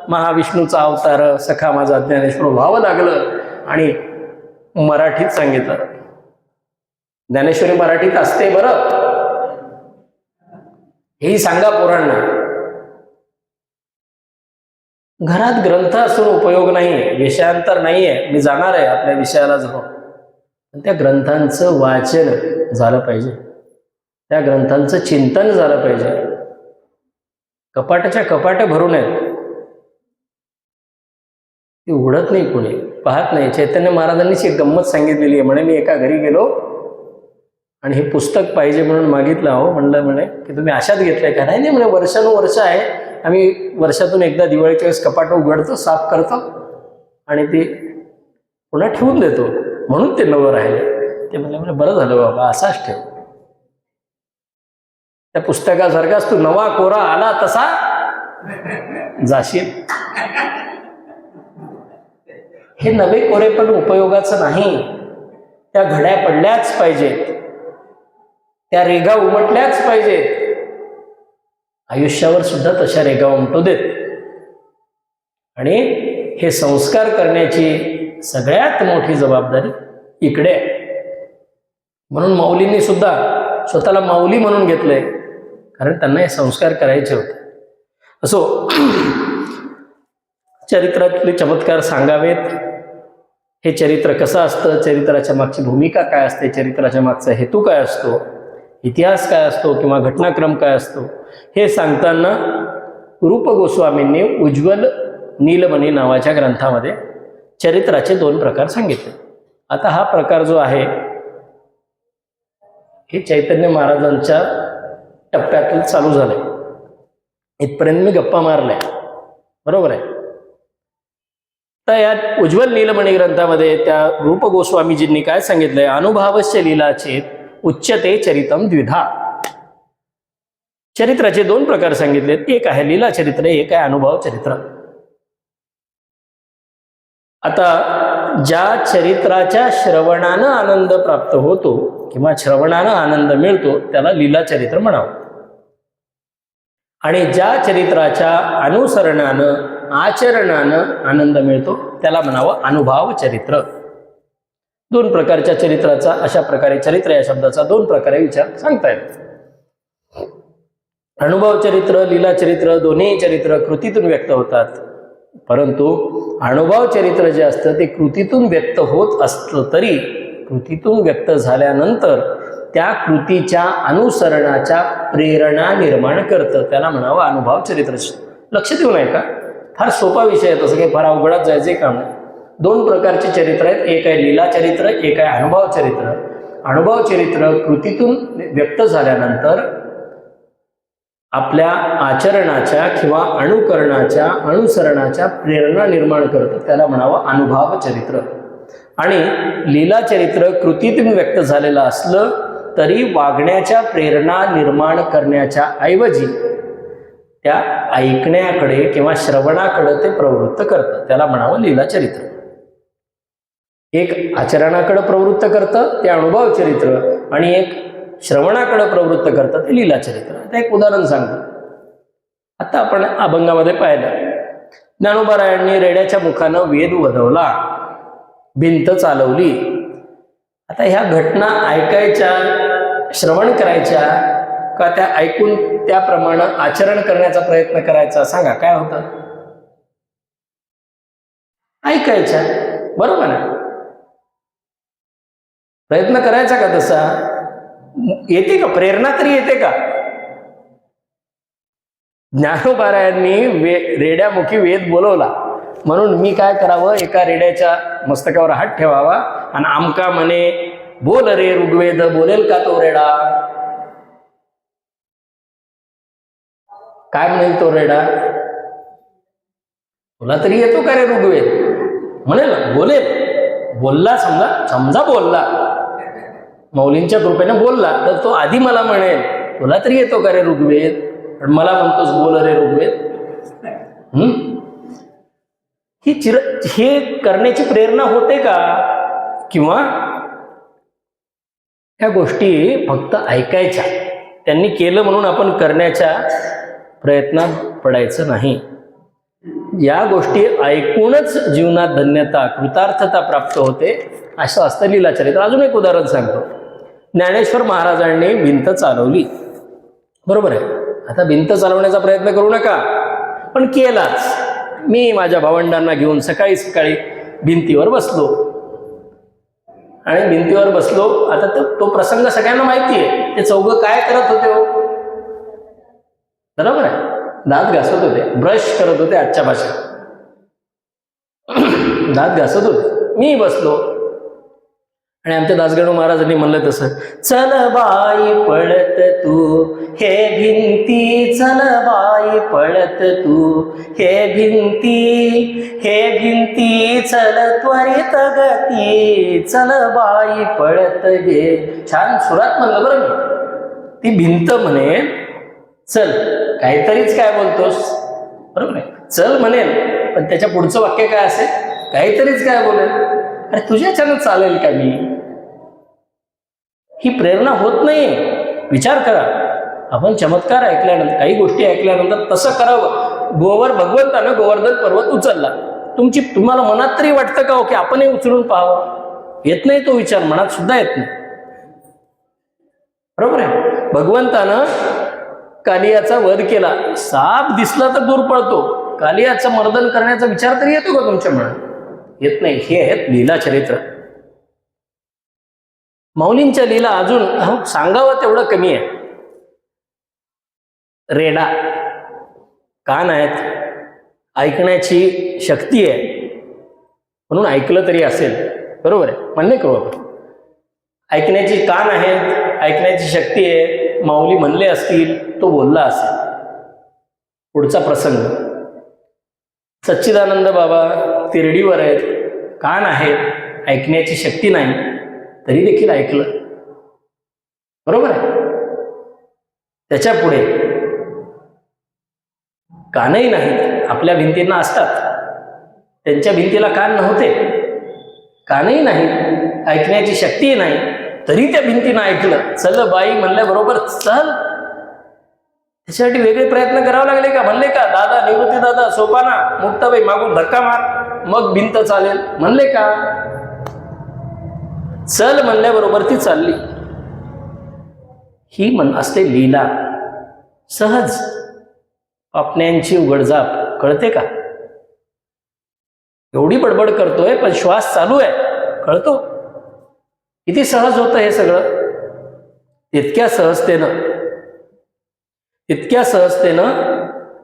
महाविष्णूचा अवतार सखा माझा ज्ञानेश्वर व्हावं लागलं आणि मराठीत सांगितलं. ज्ञानेश्वरी मराठीत असते बरं, हेही सांगा पोरांना. घरात ग्रंथ असून उपयोग नाहीये, विषयांतर नाहीये. मी जाणार आहे आपल्या विषयाला जवळ. पण त्या ग्रंथांचं वाचन झालं पाहिजे, त्या ग्रंथांचं चिंतन झालं पाहिजे. कपाटाच्या कपाटे भरून आहेत, ती उघडत नाही, कोणी पाहत नाही. चैतन्य महाराजांनीच एक गंमत सांगितलेली आहे. म्हणे मी एका घरी गेलो आणि हे पुस्तक पाहिजे म्हणून मागितलं. हो म्हणलं म्हणे की तुम्ही अशात घेतलंय का? नाही म्हणे, वर्षानुवर्ष आहे, आम्ही वर्षातून एकदा दिवाळीच्या वेळेस कपाट उघडतो, साफ करतो आणि ते पुन्हा ठेवून देतो, म्हणून ते नवं राहिले. ते म्हणे बरं झालं बाबा, असाच ठेव. त्या पुस्तकासारखाच तू नवा कोरा आला तसा जाशील. हे नवे कोरे पण उपयोगाचं नाही. त्या घड्या पडल्याच पाहिजेत, त्या रेघा उमटल्याच पाहिजेत. आयुष्यावर सुद्धा तशा रेघा उमटू देत. आणि हे संस्कार करण्याची सगळ्यात मोठी जबाबदारी इकडे आहे. म्हणून माऊलींनी सुद्धा स्वतःला माऊली म्हणून घेतलंय, कारण त्यांना हे संस्कार करायचे होते. असो, चरित्रातले चमत्कार सांगावेत. हे चरित्र कसं असतं, चरित्राच्या मागची भूमिका काय असते, चरित्राच्या मागचा हेतू काय असतो, इतिहास काय असतो किंवा घटनाक्रम काय असतो, हे सांगताना रूप गोस्वामींनी उज्ज्वल नीलमणी नावाच्या ग्रंथामध्ये चरित्राचे 2 प्रकार सांगितले. आता हा प्रकार जो आहे हे चैतन्य महाराजांच्या टप्प्यातून चालू झालंय. इथपर्यंत मी गप्पा मारलाय, बरोबर आहे. तर या उज्ज्वल नीलमणी ग्रंथामध्ये त्या रूप गोस्वामीजींनी काय सांगितलंय, अनुभवस्य लीलाचे उच्चते चरितम द्विधा. चरित्राचे 2 प्रकार सांगितलेत. एक आहे लीला चरित्र, एक आहे अनुभव चरित्र. आता ज्या चरित्राच्या श्रवणानं आनंद प्राप्त होतो किंवा श्रवणानं आनंद मिळतो त्याला लीला चरित्र म्हणावं. आणि ज्या चरित्राच्या अनुसरणानं आचरणानं आनंद मिळतो त्याला म्हणावं अनुभव चरित्र. 2 प्रकारच्या चरित्राचा, अशा प्रकारे चरित्र या शब्दाचा 2 प्रकारे विचार सांगता येतो. अनुभव चरित्र, लीला चरित्र, दोन्ही चरित्र कृतीतून व्यक्त होतात. परंतु अनुभव चरित्र जे असतं ते कृतीतून व्यक्त होत असलं तरी कृतीतून व्यक्त झाल्यानंतर त्या कृतीच्या अनुसरणाच्या प्रेरणा निर्माण करतं, त्याला म्हणावं अनुभव चरित्र. लक्ष देऊ नये का? फार सोपा विषय आहे, तसं काही फार अवघडात जायचे काम नाही. 2 प्रकारचे चरित्र आहेत, एक आहे लीला चरित्र, एक आहे अनुभव चरित्र. अनुभव चरित्र कृतीतून व्यक्त झाल्यानंतर आपल्या आचरणाच्या किंवा अनुकरणाच्या अनुसरणाच्या प्रेरणा निर्माण करतं, त्याला म्हणावं अनुभव चरित्र. आणि लीला चरित्र कृतीतून व्यक्त झालेलं असलं तरी वागण्याच्या प्रेरणा निर्माण करण्याच्या ऐवजी त्या ऐकण्याकडे किंवा श्रवणाकडे ते प्रवृत्त करतं. त्याला म्हणावं लीला चरित्र. एक आचरणाकडे प्रवृत्त करतं ते अनुभव चरित्र, आणि एक श्रवणाकडे प्रवृत्त करतं ते लीला चरित्र. आता एक उदाहरण सांगतो. आता आपण अभंगामध्ये पाहिलं, ज्ञानोबारायांनी रेड्याच्या मुखानं वेद वधवला, भिंत चालवली. आता ह्या घटना ऐकायच्या, श्रवण करायच्या का त्या ऐकून त्याप्रमाणे आचरण करण्याचा प्रयत्न करायचा? सांगा काय होतं? ऐकायच्या, बरोबर आहे. प्रयत्न करायचा का तसा? येते का प्रेरणा तरी येते का? ज्ञानोबारायांनी रेड्यामुखी वेद बोलवला म्हणून मी काय करावं, एका रेड्याच्या मस्तकावर हात ठेवावा आणि आमका म्हणे बोल रे ऋग्वेद, बोलेल का तो रेडा? काय म्हणेल तो रेडा? तुला तरी येतो का रे ऋग्वेद? म्हणेल ना, बोलेल. बोलला, समजा बोलला, मौलींच्या कृपेने बोलला, तर तो आधी मला म्हणेल तुला तरी येतो का रे ऋग्वेद? पण मला म्हणतोस बोल रे ऋग्वेद. हे करण्याची प्रेरणा होते का? किंवा ह्या गोष्टी फक्त ऐकायच्या, त्यांनी केलं म्हणून आपण करण्याच्या प्रयत्नात पडायचं नाही. या गोष्टी ऐकूनच जीवनात धन्यता, कृतार्थता प्राप्त होते, असं असतं लीलाचरित्र. अजून एक उदाहरण सांगतो. ज्ञानेश्वर महाराजांनी भिंत चालवली, बरोबर आहे. आता भिंत चालवण्याचा प्रयत्न करू नका, पण केलाच. मी माझ्या भावंडांना घेऊन सकाळी सकाळी भिंतीवर बसलो, आणि भिंतीवर बसलो. आता तो प्रसंग सगळ्यांना माहिती आहे. ते चौघं काय करत होते हो? बरोबर आहे, दात घासत होते, ब्रश करत होते, आजच्या भाषेत दात घासत होते. मी बसलो आणि आमच्या दासगणू महाराजांनी म्हणलं तसं, चल बाई पळत तू हे भिंती, चल बाई पळत तू हे भिंती, चल त्वरित गती, चल बाई पळत गे. छान सुरात म्हणलं बरं मी. ती भिंत म्हणे चल, काहीतरीच काय बोलतोस, बरोबर आहे. चल म्हणेल, पण त्याच्या पुढचं वाक्य काय असेल? काहीतरीच काय बोलेल. अरे तुझ्याच्यानं चालेल का मी? ही प्रेरणा होत नाही. विचार करा, आपण चमत्कार ऐकल्यानंतर, काही गोष्टी ऐकल्यानंतर तसं करावं. भगवंतानं गोवर्धन पर्वत उचलला, तुम्हाला मनात तरी वाटतं का हो की आपणही उचलून पाहावं? येत नाही तो विचार, मनात सुद्धा येत नाही, बरोबर आहे. भगवंतानं कालियाचा वध केला, साप दिसला तर दूर पळतो, कालियाचं मर्दन करण्याचा विचार तरी येतो का तुमच्या मनात? येत नाही. हे आहेत लीला चरित्र. माऊलींच्या लीला अजून सांगावं तेवढं कमी आहे. रेडा, कान आहेत, ऐकण्याची शक्ती आहे म्हणून ऐकलं तरी असेल, बरोबर आहे, म्हणणे करू आपण. ऐकण्याची कान आहेत, ऐकण्याची शक्ती आहे, माऊली म्हणले असतील, तो बोलला असेल. पुढचा प्रसंग, सच्चिदानंद बाबा तिरडीवर आहेत, कान आहेत, ऐकण्याची शक्ती नाही, तरी देखील ऐकलं, बरोबर आहे. त्याच्या पुढे कानही नाहीत, आपल्या भिंतींना असतात, त्यांच्या भिंतीला कान नव्हते, कानही नाही, ऐकण्याची शक्तीही नाही, तरी त्या भिंतीनं ऐकलं. चल बाई म्हणल्याबरोबर चल. त्याच्यासाठी वेगळे प्रयत्न करावे लागले का? म्हणले का दादा, निवृत्ती दादा, सोपाना, मुक्ताबाई मागून धक्का मार मग भिंत चालेल, म्हणले का? चल म्हणल्याबरोबर ती चालली. ही असते लीला. सहज पापण्यांची उघडझाप कळते का? एवढी बडबड करतोय पण श्वास चालू आहे, कळतो? किती सहज होतं हे सगळं. इतक्या सहजतेनं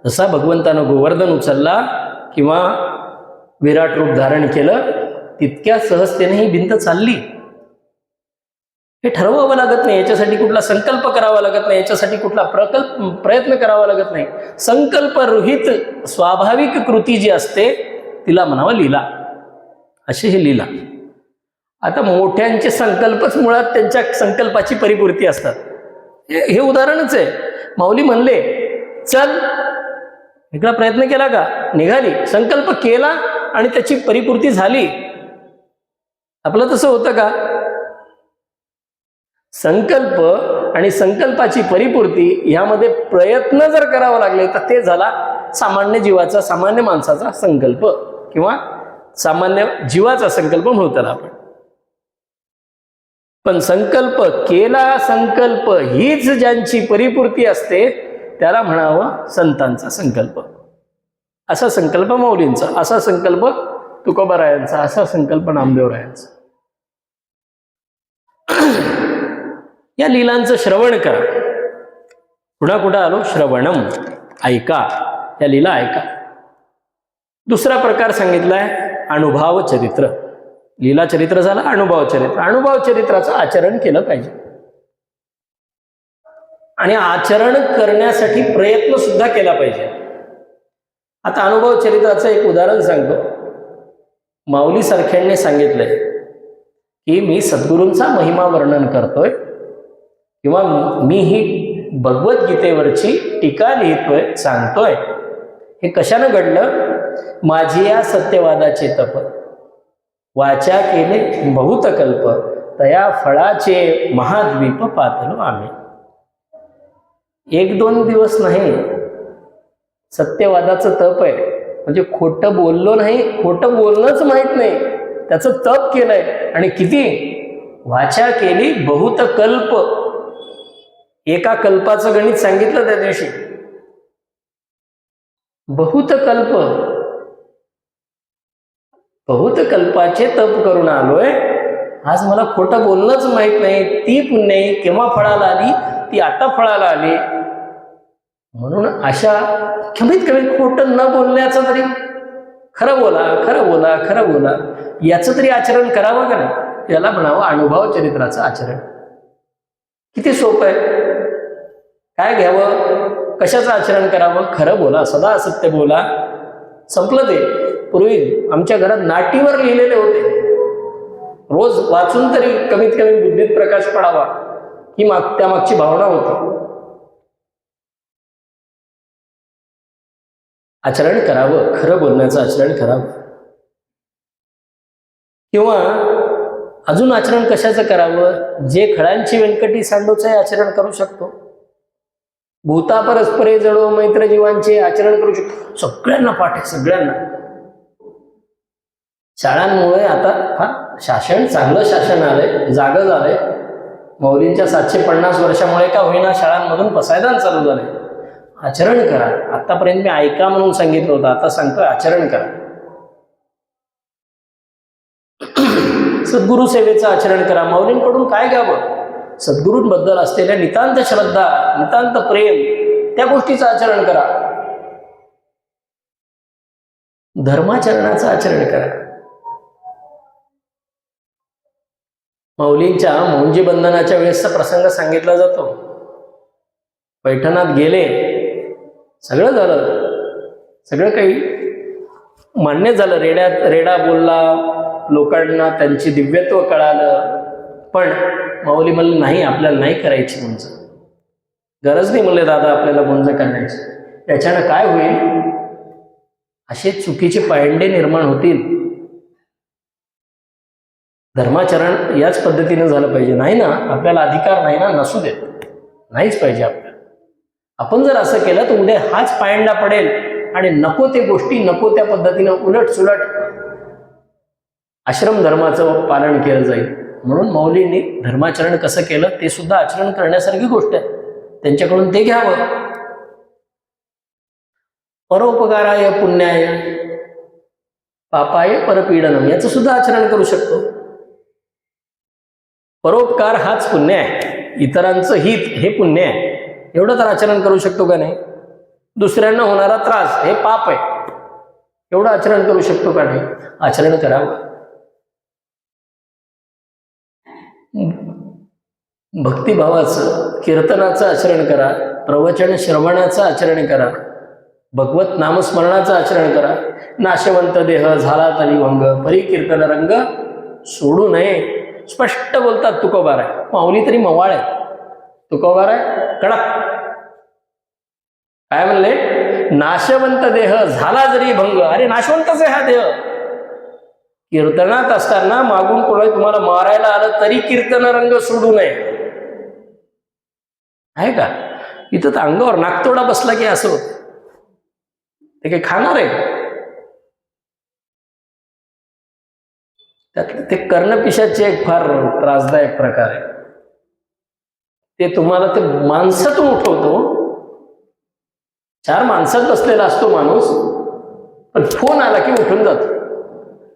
जसा भगवंतानं गोवर्धन उचलला किंवा विराट रूप धारण केलं, तितक्या सहजतेने ही भिंत चालली. हे ठरवावं लागत नाही, याच्यासाठी कुठला संकल्प करावा लागत नाही, याच्यासाठी कुठला प्रयत्न करावा लागत नाही. संकल्परहित स्वाभाविक कृती जी असते तिला म्हणावं लीला. अशी ही लीला. आता मोठ्यांचे संकल्पच मुळात त्यांच्या संकल्पाची परिपूर्ती असतात. हे उदाहरणच आहे. माऊली म्हणले चल, वेगळा प्रयत्न केला का? निघाली. संकल्प केला आणि त्याची परिपूर्ती झाली. आपलं तसं होतं का? संकल्प आणि संकल्पाची परिपूर्ती यामध्ये प्रयत्न जर करावा लागले तर ते झाला सामान्य जीवाचा, सामान्य माणसाचा संकल्प किंवा सामान्य जीवाचा संकल्प म्हणू त्याला आपण. पण संकल्प केला, संकल्प हीच ज्यांची परिपूर्ती असते त्याला म्हणावं संतांचा संकल्प. असा संकल्प माऊलींचा, असा संकल्प तुकोबारायांचा, असा संकल्प नामदेवरायांचा. या लीलांचं श्रवण करा. पुन्हा कुठं आलो? श्रवणम, ऐका, या लीला ऐका. दुसरा प्रकार सांगितलाय अनुभव चरित्र. लीला चरित्र झालं, अनुभव चरित्र. अनुभव चरित्राचं आचरण केलं पाहिजे आणि आचरण करण्यासाठी प्रयत्न सुद्धा केला पाहिजे. आता अनुभव चरित्राचं एक उदाहरण सांगतो. माऊली सारख्यांनी सांगितलंय की मी सद्गुरूंचा महिमा वर्णन करतोय किंवा मी ही भगवद्गीतेवरची टीका लिहितोय, सांगतोय. हे कशानं घडलं? माझी या सत्यवादाचे तप, वाचा केले बहुत कल्प, तया फळाचे महाद्वीप पातलो आम्ही. 1-2 दिवस नाही, सत्यवादाचं तप आहे. म्हणजे खोटं बोललो नाही, खोटं बोलणंच माहित नाही, त्याचं तप केलंय. आणि किती? वाचा केली बहुत कल्प. एका कल्पाचं गणित सांगितलं त्या दिवशी. बहुत कल्प, बहुत कल्पाचे तप करून आलोय. आज मला खोटं बोलणंच माहित नाही. ती पुण्याई केव्हा फळाला आली, ती आता फळाला आली. म्हणून अशा कमीत कमी खोटं न बोलण्याचं तरी खरं बोला, खरं बोला, खरं बोला, याचं तरी आचरण करावं का नाही? याला म्हणावं अनुभव चरित्राचं आचरण. किती सोपं आहे. काय घ्यावं? कशाचं आचरण करावं? खरं बोला, सदा सत्य बोला. संपलं ते. पूर्वी आमच्या घरात नाटीवर लिहिलेले होते. रोज वाचून तरी कमीत कमी बुद्धीत प्रकाश पडावा ही त्यामागची भावना होती. आचरण करावं, खरं बोलण्याचं आचरण करावं. किंवा अजून आचरण कशाचं करावं? जे खळांची व्यंकटी सांडोचं आहे आचरण करू शकतो. भूता परस्परे जडो मैत्र जीवांचे आचरण करू शकतो. सगळ्यांना पाठ आहे, सगळ्यांना. शाळांमुळे आता फार शासन, चांगलं शासन आलंय, जागं झालंय. माऊलींच्या 750 वर्षामुळे का होईना शाळांमधून पसायदान चालू झालंय. आचरण करा. आतापर्यंत मी ऐका म्हणून सांगितलं होतं, आता सांगतोय आचरण करा. सद्गुरु सेवेचं आचरण करा. माऊलींकडून काय घ्यावं? सद्गुरूंबद्दल असलेल्या नितांत श्रद्धा, नितांत प्रेम, त्या गोष्टीचं आचरण करा. धर्माचरणाचं आचरण करा. माऊलींच्या मौंजी बंधनाच्या वेळेसचा प्रसंग सांगितला जातो. पैठणात गेले, सगळं झालं, सगळं काही मान्य झालं. रेडा बोलला, लोकांना त्यांची दिव्यत्व कळालं. पण माऊली म्हणले नाही, आपल्याला नाही करायची मुंज. गरज नाही म्हणले दादा आपल्याला मुंज करण्याची. त्याच्यानं काय होईल? असे चुकीचे पायंडे निर्माण होतील. धर्माचरण याच पद्धतीने झालं पाहिजे. नाही ना, आपल्याला अधिकार नाही ना, नसू देत, नाहीच पाहिजे आपल्याला. आपण जर असं केलं तर उद्या हाच पायंडा पडेल आणि नको ते गोष्टी नको त्या पद्धतीनं उलट सुलट आश्रम धर्माचं पालन केलं जाईल. म्हणून माऊलींनी धर्माचरण कसं केलं ते सुद्धा आचरण करण्यासारखी गोष्ट आहे. त्यांच्याकडून ते घ्यावं. परोपकाराय पुण्याय पापाय परपीडनम, याचं सुद्धा आचरण करू शकतो. परोपकार हाच पुण्य आहे, इतरांचं हित हे पुण्य आहे. एवढं तर आचरण करू शकतो का नाही? दुसऱ्यांना होणारा त्रास हे पाप आहे, एवढं आचरण करू शकतो का नाही? आचरण करावं. भक्तिभावाचं, कीर्तनाचं आचरण करा. प्रवचन श्रवणाचं आचरण करा. भगवत नामस्मरणाचं आचरण करा. नाशवंत देह झाला तरी भंग, परी कीर्तन रंग सोडू नये. स्पष्ट बोलतात तुकोबाराय. माऊली तरी मवाळ आहे, तुकोबाराय कडक. काय म्हणले? नाशवंत देह झाला जरी भंग. अरे नाशवंतच आहे हा देह. कीर्तनात असताना मागून कोणी तुम्हाला मारायला आलं तरी कीर्तन रंग सोडू नये, आहे का? इथं तर अंगावर नाकतोडा बसला की असं होत. ते काही खाणार आहे का? त्यातले ते कर्णपिशाचे एक फार त्रासदायक प्रकार आहे. ते तुम्हाला ते माणसातून उठवतो. 4 माणसात बसलेला असतो माणूस, पण फोन आला की उठून जातो.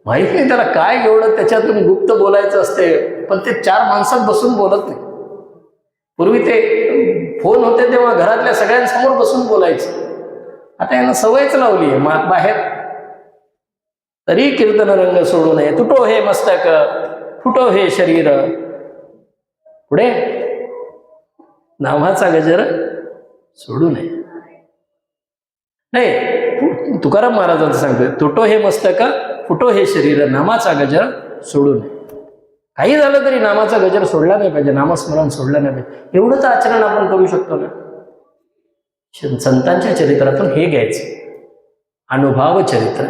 माहित नाही त्याला काय एवढं त्याच्यातून गुप्त बोलायचं असते, पण ते 4 माणसात बसून बोलत नाही. पूर्वी ते फोन होते तेव्हा घरातल्या सगळ्यांसमोर बसून बोलायचं. आता यांना सवयच लावली आहे बाहेर. तरी कीर्तन रंग सोडू नये. तुटो हे मस्तक, फुटो हे शरीर. पुढे नामाचा गजर सोडू नये. नाही, तुकाराम महाराजांचं सांगतोय, तुटो हे मस्तक, फुटो हे शरीर, नामाचा गजर सोडू नये. काही झालं तरी नामाचा गजर सोडला नाही पाहिजे, नामस्मरण सोडलं नाही पाहिजे. एवढंच आचरण आपण करू शकतो ना. संतांच्या चरित्रातून हे घ्यायचं, अनुभव चरित्र.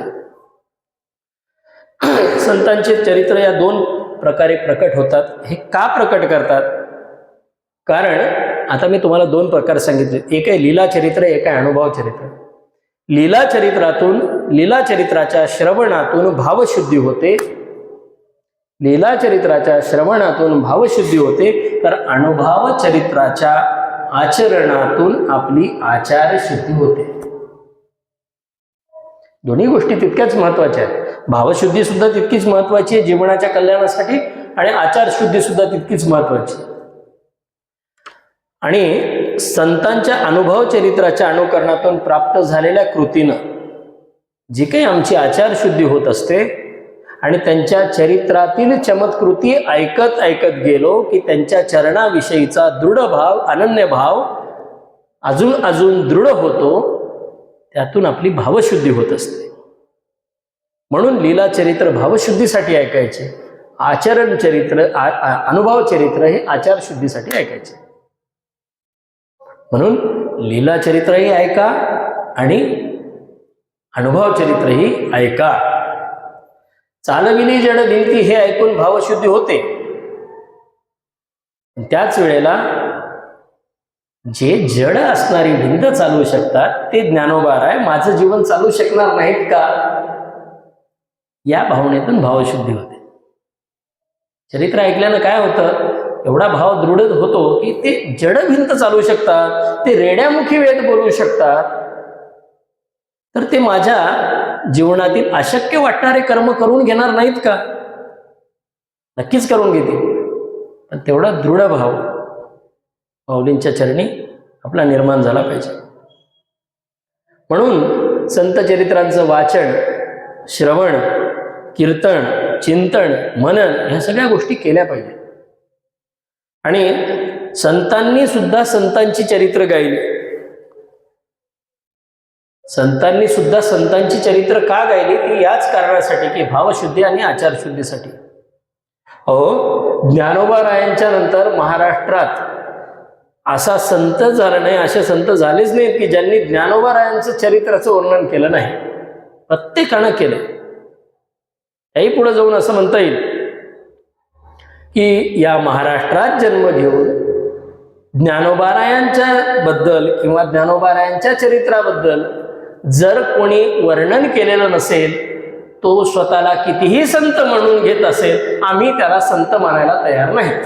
संतांचे चरित्र या 2 प्रकारे प्रकट होतात. हे का प्रकट करतात? कारण आता मी तुम्हाला 2 प्रकार सांगितले. एक आहे लीला चरित्र, एक आहे अनुभव चरित्र. लीला चरित्रातून, लीला चरित्राच्या श्रवणातून भावशुद्धी होते. लीला चरित्राच्या श्रवणातून भावशुद्धी होते, तर अनुभव चरित्राच्या आचरणातून आपली आचार शुद्धी होते. दोन्ही गोष्टी तितक्याच महत्वाच्या आहेत. भावशुद्धी सुद्धा तितकीच महत्वाची आहे जीवनाच्या कल्याणासाठी, आणि आचारशुद्धी सुद्धा तितकीच महत्वाची. आणि संतांच्या अनुभव चरित्राच्या अनुकरणातून प्राप्त झालेल्या कृतीनं जी काही आमची आचारशुद्धी होत असते, आणि त्यांच्या चरित्रातील चमत्कृती ऐकत ऐकत गेलो की त्यांच्या चरणाविषयीचा दृढ भाव, अनन्य भाव अजून अजून दृढ होतो. त्यातून आपली भावशुद्धी होत असते. म्हणून लीला चरित्र भावशुद्धीसाठी ऐकायचे, आचरण चरित्र, अनुभव चरित्र हे आचारशुद्धीसाठी ऐकायचे. म्हणून लीला चरित्रही ऐका आणि अनुभव चरित्रही ऐका. चालविली जड भिंती हे ऐकून भावशुद्धी होते. त्याच वेळेला जे जड असणारी भिंत चालवू शकतात ते ज्ञानोबा राय माझं जीवन चालू शकणार नाहीत का, या भावनेतून भावशुद्धी होते. चरित्र ऐकल्यानं काय होतं, एवढा भाव दृढ होतो की ते जड भिंत चालवू शकतात, ते रेड्यामुखी वेद बोलू शकतात, तर ते माझ्या जीवनातील अशक्य वाटणारे कर्म करून घेणार नाहीत का? नक्कीच करून घेतील. पण तेवढा दृढ भाव माऊलींच्या चरणी आपला निर्माण झाला पाहिजे. म्हणून संत चरित्रांचं वाचन, श्रवण, कीर्तन, चिंतन, मनन ह्या सगळ्या गोष्टी केल्या पाहिजे. आणि संतांनी सुद्धा संतांची चरित्र गायली. संतांनी सुद्धा संतांची चरित्र का गायली ती याच कारणासाठी की भावशुद्धी आणि आचारशुद्धीसाठी. ज्ञानोबा रायांच्या नंतर महाराष्ट्रात असा संत झाला नाही, असे संत झालेच नाहीत की ज्यांनी ज्ञानोबा रायांचं चरित्राचं वर्णन केलं नाही. प्रत्येकानं केलं. त्याही पुढे जाऊन असं म्हणता येईल की या महाराष्ट्रात जन्म घेऊन ज्ञानोबा रायांच्या बद्दल किंवा ज्ञानोबा रायांच्या चरित्राबद्दल जर कोणी वर्णन केलेलं नसेल, तो स्वतःला कितीही संत म्हणून घेत असेल, आम्ही त्याला संत मानायला तयार नाहीत.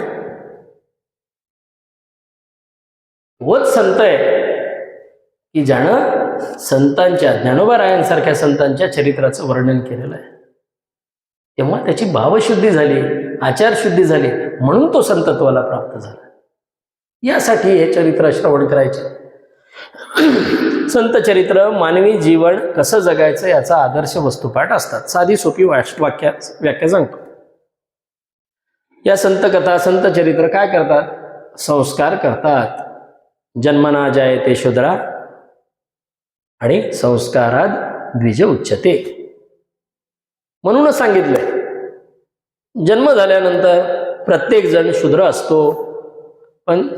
तोच संत आहे की ज्यानं संतांच्या, ज्ञानोबा रायांसारख्या संतांच्या चरित्राचं वर्णन केलेलं आहे. तेव्हा त्याची भावशुद्धी झाली, आचारशुद्धी झाली, म्हणून तो संतत्वाला प्राप्त झाला. यासाठी हे चरित्र श्रवण करायचे. संत चरित्र मानवी जीवन कसं जगायचं याचा आदर्श वस्तुपाठ असतात. साधी सोपी व्याख्या सांगतो. या संत कथा, संत चरित्र काय करतात? संस्कार करतात. जन्मना जायते शूद्रा आणि संस्कारात द्विज उच्यते. म्हणूनच सांगितलंय जन्म झाल्यानंतर प्रत्येक जण शूद्र असतो, पण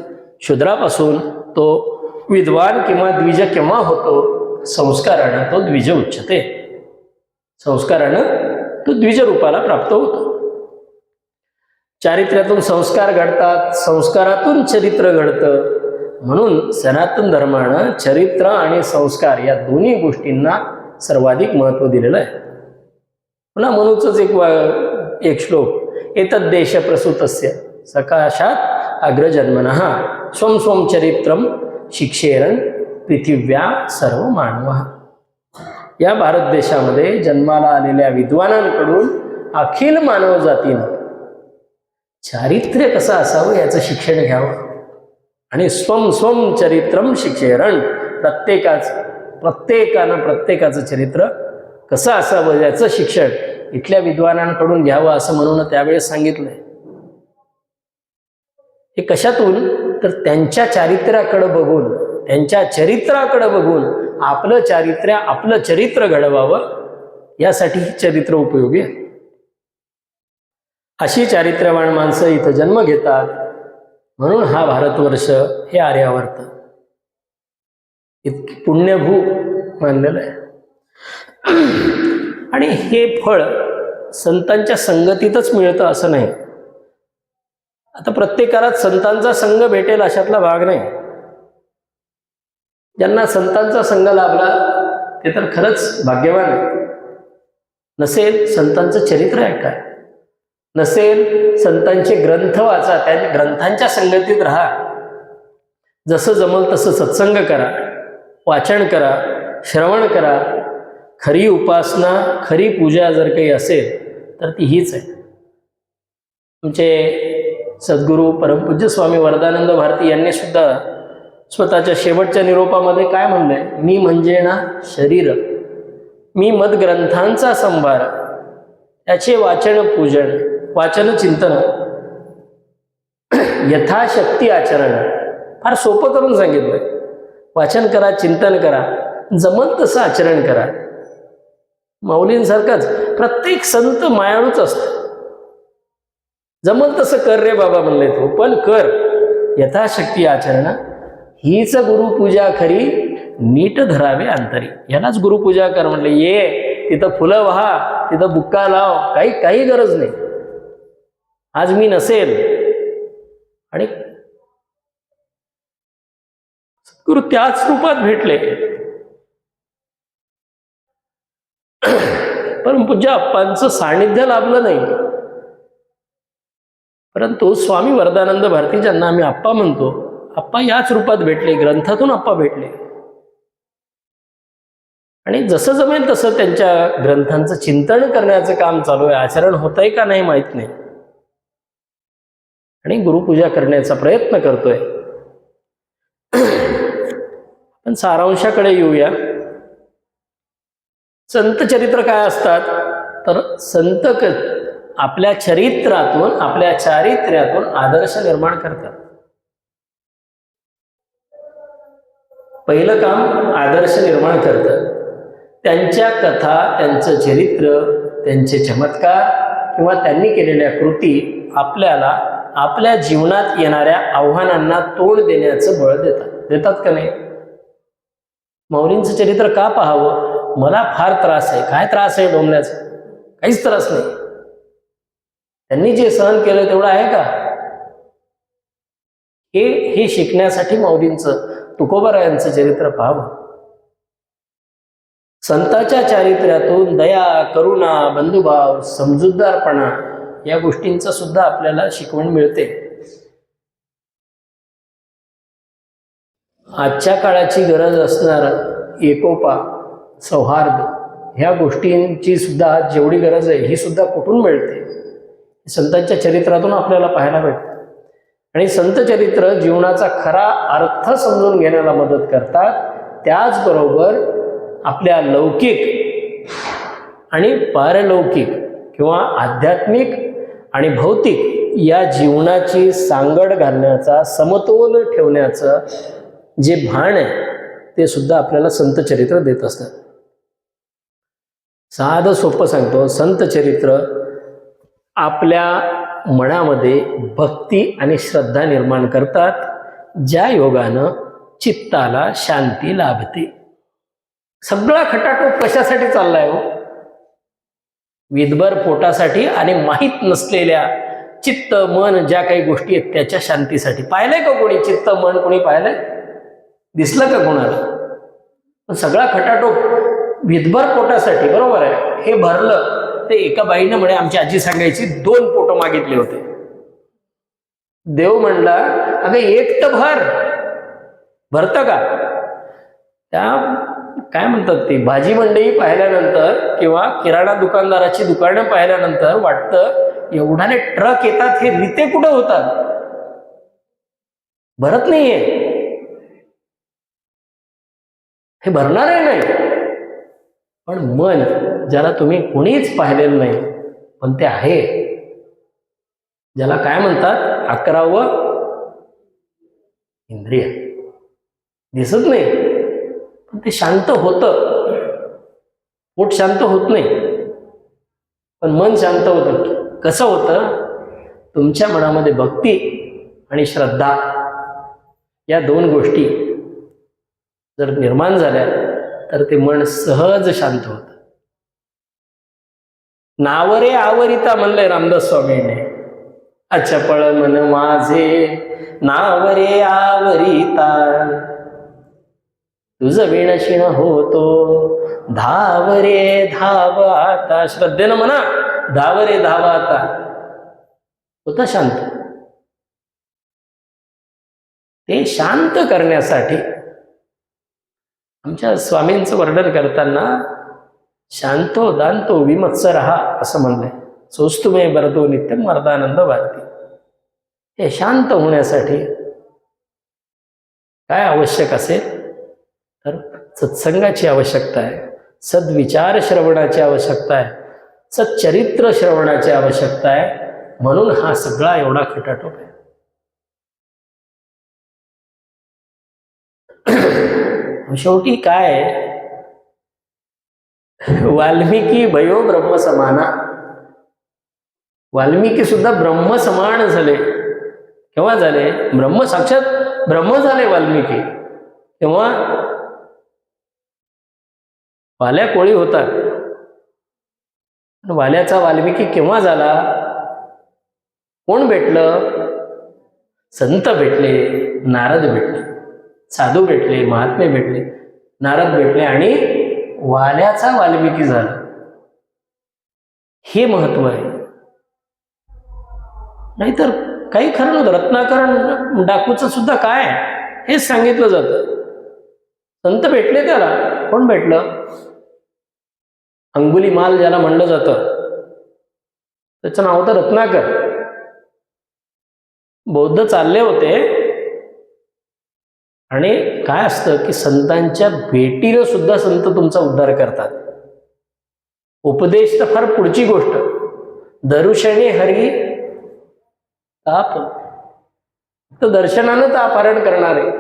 शूद्रापासून तो विद्वान किंवा द्विज केव्हा होतो? संस्कारानं तो द्विज उच्चते. संस्कारानं तो द्विज रूपाला प्राप्त होतो. चारित्र्यातून संस्कार घडतात, संस्कारातून चरित्र घडतं. म्हणून सनातन धर्मानं चरित्र आणि संस्कार या दोन्ही गोष्टींना सर्वाधिक महत्त्व दिलेलं आहे. पुन्हा म्हणूच एक श्लोक, एतद् देश प्रसूतस्य सकाशात अग्रजन्मनः स्वं स्वं चरित्रम शिक्षेरन पृथिव्या सर्व मानव. या भारत देशामध्ये जन्माला आलेल्या विद्वानांकडून अखिल मानव जातीनं चारित्र्य कसं असावं याचं शिक्षण घ्यावं आणि स्वं स्वं चरित्रम शिक्षेरन, प्रत्येकाचं चरित्र कसं असावं याचं शिक्षण इथल्या विद्वानांकडून घ्यावं असं म्हणून त्यावेळेस सांगितलंय. हे कशातून? तर त्यांच्या चारित्र्याकडे बघून, त्यांच्या चरित्राकडे बघून आपलं चरित्र घडवावं, यासाठी ही चरित्र उपयोगी आहे. अशी चारित्र्यवान माणसं इथं जन्म घेतात. म्हणून हा भारतवर्ष, हे आर्यावर्त इतकी पुण्यभू मानलेलं आहे. आणि हे फळ संतांच्या संगतीतच मिळतं असं नाही. आता प्रत्येकालाच संतांचा संघ भेटेल अशातला भाग नाही. ज्यांना संतांचा संघ लाभला ते तर खरंच भाग्यवान आहे. नसेल संतांचं चरित्र आहे काय, नसेल संतांचे ग्रंथ वाचा, त्या ग्रंथांच्या संगतीत राहा, जसं जमल तसं सत्संग करा, वाचन करा, श्रवण करा. खरी उपासना, खरी पूजा जर काही असेल तर ती हीच आहे. तुमचे सद्गुरू परमपूज्य स्वामी वरदानंद भारती यांनी सुद्धा स्वतःच्या शेवटच्या निरोपामध्ये काय म्हणलंय? मी म्हणजे ना शरीर, मी मदग्रंथांचा संभार, त्याचे वाचन पूजन, वाचन चिंतन, यथाशक्ती आचरण. फार सोपं करून सांगितलंय. वाचन करा, चिंतन करा, जमल तसं आचरण करा. माऊलींसारखाच प्रत्येक संत मायाळूच असतो. जमल तसं कर रे बाबा म्हणले तो, पण कर यथाशक्ती आचरण. हीच गुरुपूजा खरी, नीट धरावे अंतरी. यालाच गुरुपूजा कर म्हणले. ये तिथं फुलं वाहा, तिथं बुक्का लाव, काही गरज नाही. आज मी नसेल आणि गुरु त्याच रूपात भेटले. परमपूज्य अप्पांचं सानिध्य लाभलं नाही, परंतु स्वामी वरदानंद भारती ज्यांना आम्ही आप्पा म्हणतो, आप्पा याच रूपात भेटले, ग्रंथातून आप्पा भेटले. आणि जसं जमेल तसं त्यांच्या ग्रंथांचं चिंतन करण्याचं काम चालू आहे. आचरण होतंय का नाही माहीत नाही, आणि गुरुपूजा करण्याचा प्रयत्न करतोय. पण सारांशाकडे येऊया. संत चरित्र काय असतात? तर संत आपल्या चरित्रातून, आपल्या चारित्र्यातून आदर्श निर्माण करतात. पहिलं काम आदर्श निर्माण करतात. त्यांच्या कथा, त्यांचं चरित्र, त्यांचे चमत्कार किंवा त्यांनी केलेल्या कृती आपल्याला आपल्या जीवनात येणाऱ्या आव्हानांना तोंड देण्याचं बळ देतात का नाही? माऊलींचं चरित्र का पाहावं? मला फार त्रास आहे. काय त्रास आहे डोंबल्याचा? काहीच त्रास नाही. त्यांनी जे सहन केलं तेवढं आहे का? हे शिकण्यासाठी माऊलींचं, तुकोबारायांचं चरित्र पाहावं. संतांच्या चारित्र्यातून दया, करुणा, बंधुभाव, समजूतदारपणा या गोष्टींचं सुद्धा आपल्याला शिकवण मिळते. आजच्या काळाची गरज असणार एकोपा, सौहार्द, ह्या गोष्टींची सुद्धा जेवढी गरज आहे ही सुद्धा कुठून मिळते? संतांच्या चरित्रातून आपल्याला पाहायला भेटतं. आणि संत चरित्र जीवनाचा खरा अर्थ समजून घेण्याला मदत करतात. त्याचबरोबर आपल्या लौकिक आणि पारलौकिक किंवा आध्यात्मिक आणि भौतिक या जीवनाची सांगड घालण्याचा, समतोल ठेवण्याचं जे भान आहे ते सुद्धा आपल्याला संत चरित्र देत असतात. साधं सोपं सांगतो, संत चरित्र आपल्या मनामध्ये भक्ती आणि श्रद्धा निर्माण करतात, ज्या योगानं चित्ताला शांती लाभते. सगळा खटाटोप कशासाठी चाललाय हो? विदभर पोटासाठी आणि माहीत नसलेल्या चित्त मन ज्या काही गोष्टी आहेत त्याच्या शांतीसाठी. पाहिलंय का कोणी चित्त मन? कोणी पाहिलंय? दिसलं का कोणाला? पण सगळा खटाटोप विदभर पोटासाठी. बरोबर आहे. हे भरलं ते एका बाईनं म्हणे, आमची आजी सांगायची, 2 पोट मागितले होते. देव म्हणला अगं एक तर भरतं का? त्या काय म्हणतात ती भाजी मंडई पाहिल्यानंतर किंवा किराणा दुकानदाराची दुकानं पाहिल्यानंतर वाटतं एवढाने ट्रक येतात, हे रिते कुठं होतात? भरत नाहीये. हे भरणार आहे नाही. पण मन ज्याला तुम्ही कोणीच पाहिलेलं नाही पण ते आहे, ज्याला काय म्हणतात 11वं इंद्रिय, दिसत नाही पण ते शांत होतं. पोट शांत होत नाही पण मन शांत होतं. कसं होतं? तुमच्या मनामध्ये भक्ती आणि श्रद्धा या 2 गोष्टी जर निर्माण झाल्या तर ते मन सहज शांत होतं. नावरे आवरिता म्हणलंय रामदास स्वामीने. अचपळ मन माझे नावरे आवरिता, तुझ विणशिण होतो धावरे धाव आता. श्रद्धेनं म्हणा, धावरे धाव आता. होता शांत. ते शांत करण्यासाठी आमच्या स्वामींचं वर्णन करताना शांतो दांतो विमत्सरहा असं म्हणलंय. सोस्तुमे बरतो नित्यम मर्दानंद भारती. हे शांत होण्यासाठी काय आवश्यक असेल तर सत्संगाची आवश्यकता आहे, सद्विचार श्रवणाची आवश्यकता आहे, सच्चरित्र श्रवणाची आवश्यकता आहे. म्हणून हा सगळा एवढा खटाटोप आहे. शेवटी काय, वाल्मिकी भयो ब्रह्म समाना. वाल्मिकी सुद्धा ब्रह्म समान झाले. केव्हा झाले? ब्रह्म साक्षात ब्रह्म झाले वाल्मिकी. तेव्हा वाल्या कोळी होता. वाल्याचा वाल्मिकी केव्हा झाला? कोण भेटलं? संत भेटले, नारद भेटले, साधू भेटले, महात्मे भेटले, नारद भेटले आणि वाल्याचा वाल्मिकी झाला. हे महत्व आहे. नाहीतर काही खरं नव्हतं. रत्नाकरण डाकूचं सुद्धा काय हेच सांगितलं जातं. संत भेटले त्याला. कोण भेटलं? अंगुलीमाल ज्याला म्हणलं जातं, त्याचं नाव होतं रत्नाकर. बौद्ध चालले होते आणि काय असतं की संतांच्या भेटीनं सुद्धा संत तुमचा उद्धार करतात. उपदेश तर फार पुढची गोष्ट. दर्शने हरी ताप, तर दर्शनानं तापारण करणारे.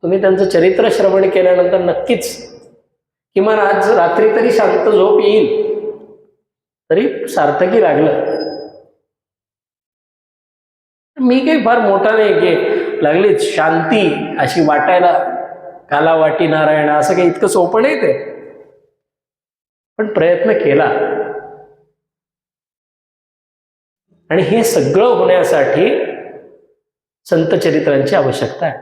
तुम्ही त्यांचं चरित्र श्रवण केल्यानंतर नक्कीच किमान आज रात्री तरी शांत झोप येईल, तरी सार्थकी लागलं. मी काही फार मोठा नाही की लागलीच शांती अशी वाटायला, काला वाटी नारायण असं काही इतकं सोपं नाही ते. पण प्रयत्न केला. आणि हे सगळं होण्यासाठी संत चरित्रांची आवश्यकता आहे.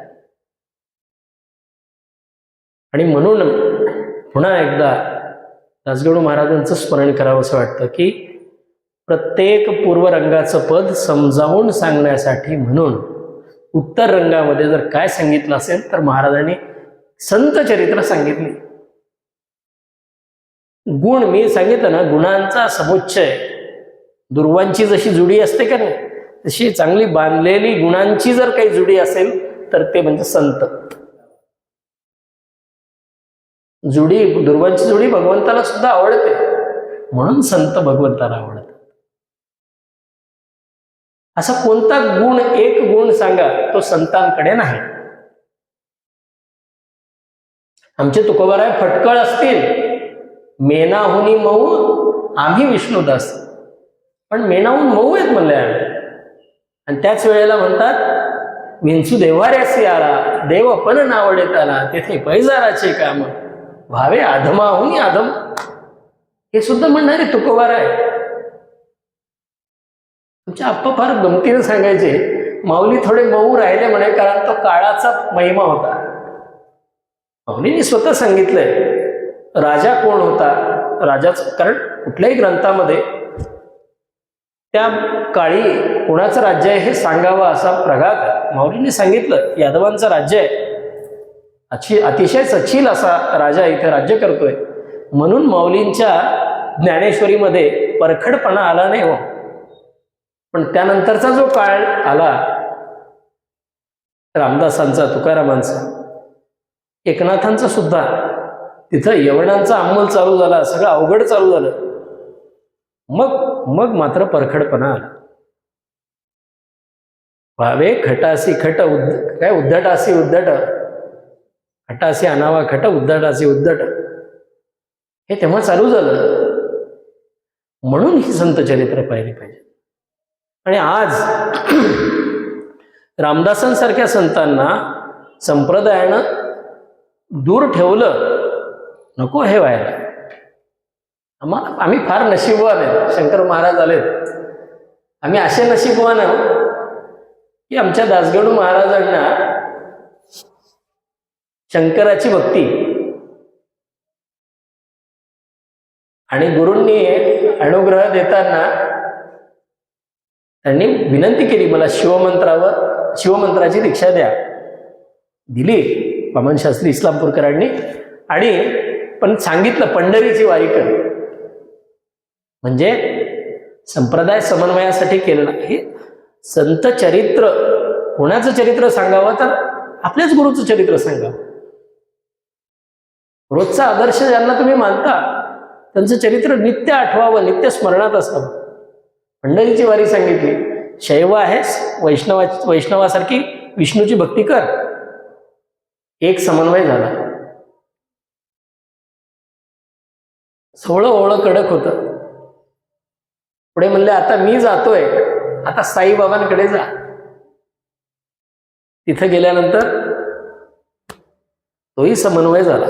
आणि म्हणून पुन्हा एकदा दासगणू महाराजांचं स्मरण करावं असं वाटतं की प्रत्येक पूर्व रंगाचं पद समजावून सांगण्यासाठी म्हणून उत्तर रंगामध्ये जर काय सांगितलं असेल तर महाराजांनी संत चरित्र सांगितली. गुण मी सांगितलं ना, गुणांचा समुच्चय. दुर्वांची जशी जुडी असते का नाही, तशी चांगली बांधलेली गुणांची जर काही जुडी असेल तर ते म्हणजे संत. जुडी, दुर्वांची जुडी भगवंताला सुद्धा आवडते, म्हणून संत भगवंताला आवडतात. असा कोणता गुण, एक गुण सांगा तो संतांकडे नाही. आमचे तुकोबाराय फटकळ असतील, मेनाहुनी मऊ आम्ही विष्णुदास. पण मेनाहून मऊ आहेत म्हणले आम्ही. आणि त्याच वेळेला म्हणतात विंचू देव्हाऱ्यासी आला, देव पण नावडे त्याला, तेथे पैजाराचे काम व्हावे अधमाहून अधम. हे सुद्धा म्हणणारे तुकोबार आहे. तुमच्या आप्पा फार गमतीने सांगायचे, माऊली थोडे मऊ राहिले म्हणे, कारण तो काळाचा महिमा होता. माऊलींनी स्वतः सांगितलंय राजा कोण होता, राजाच, कारण कुठल्याही ग्रंथामध्ये त्या काळी कोणाचं राज्य आहे हे सांगावं असा प्रघात आहे. माऊलींनी सांगितलं यादवांचं राज्य आहे, अतिशय सचिल असा राजा इथे राज्य करतोय. म्हणून माऊलींच्या ज्ञानेश्वरीमध्ये परखडपणा आला नाही हो. पण त्यानंतरचा जो काळ आला, रामदासांचा, तुकारामांचा, एकनाथांचा सुद्धा, तिथं यवनांचा अंमल चालू झाला, सगळं अवघड चालू झालं. मग मात्र परखडपणा आला. व्हावे खटासी खट काय उद्धटासी उद्धट, खटासी आणावा खट, उद्धटासी उद्धट, हे तेव्हा चालू झालं. म्हणून ही संत चरित्र पाहिली पाहिजे. आणि आज रामदासांसारख्या संतांना संप्रदायानं दूर ठेवलं, नको हे व्हायला. आम्ही फार नशीबवान आहेत, शंकर महाराज आलेत. आम्ही असे नशीबवान आहोत की आमच्या दासगणू महाराजांना शंकराची भक्ती आणि गुरूंनी अनुग्रह देताना त्यांनी विनंती केली, मला शिवमंत्राची दीक्षा द्या. दिली वामन शास्त्री इस्लामपूरकरांनी. आणि पण सांगितलं पंढरीची वारी कर, म्हणजे संप्रदाय समन्वयासाठी केलेलं. हे संत चरित्र, कोणाचं चरित्र सांगावं तर आपल्याच गुरुचं चरित्र सांगावं. रोजचा आदर्श ज्यांना तुम्ही मानता त्यांचं चरित्र नित्य आठवावं, नित्य स्मरणात असावं. पंढरीची वारी सांगितली. शैव आहेस, वैष्णवासारखी विष्णूची भक्ती कर. एक समन्वय झाला. सोहळं ओळं कडक होतं. पुढे म्हणले आता मी जातोय, आता साईबाबांकडे जा. तिथं गेल्यानंतर तोही समन्वय झाला.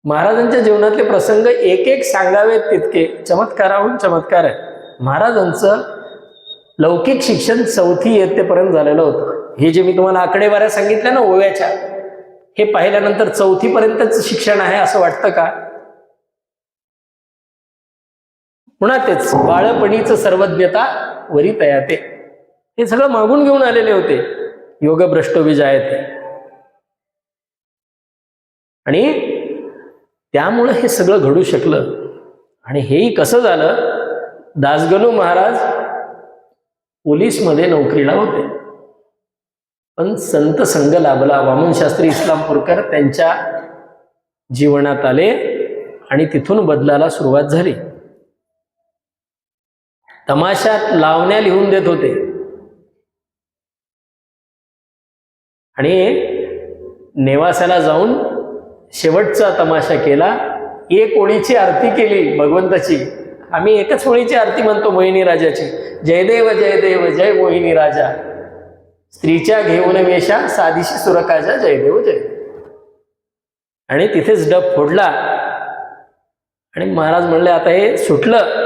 महाराजांच्या जीवनातले प्रसंग एक एक सांगावेत तितके चमत्काराहून चमत्कार आहे. महाराजांचं लौकिक शिक्षण 4थी इयत्तेपर्यंत झालेलं होतं. हे जे मी तुम्हाला आकडेवाऱ्या सांगितल्या ना ओव्याच्या, हे पाहिल्यानंतर 4थी पर्यंतच शिक्षण आहे असं वाटतं का? पुन्हा तेच बाळपणीचं सर्वज्ञता वरी तयाते, हे सगळं मागून घेऊन आलेले होते. योग भ्रष्टो विजायते. आणि त्यामुळं हे सगळं घडू शकलं. आणि हेही कसं झालं, दासगणू महाराज पोलीसमध्ये नोकरीला होते, पण संत संग लाभला. वामन शास्त्री इस्लामपूरकर त्यांच्या जीवनात आले आणि तिथून बदलाला सुरुवात झाली. तमाशात लावण्या लिहून देत होते आणि नेवासाला जाऊन शेवटचा तमाशा केला. एक ओळीची आरती केली भगवंताची. आम्ही एकच ओळीची आरती म्हणतो मोहिनी राजाची, जयदेव जयदेव जय मोहिनी राजा, स्त्रीच्या घेऊन वेशा साधीशी सुरकाजा, जयदेव जयदेव. आणि तिथेच डब फोडला आणि महाराज म्हणले आता हे सुटलं.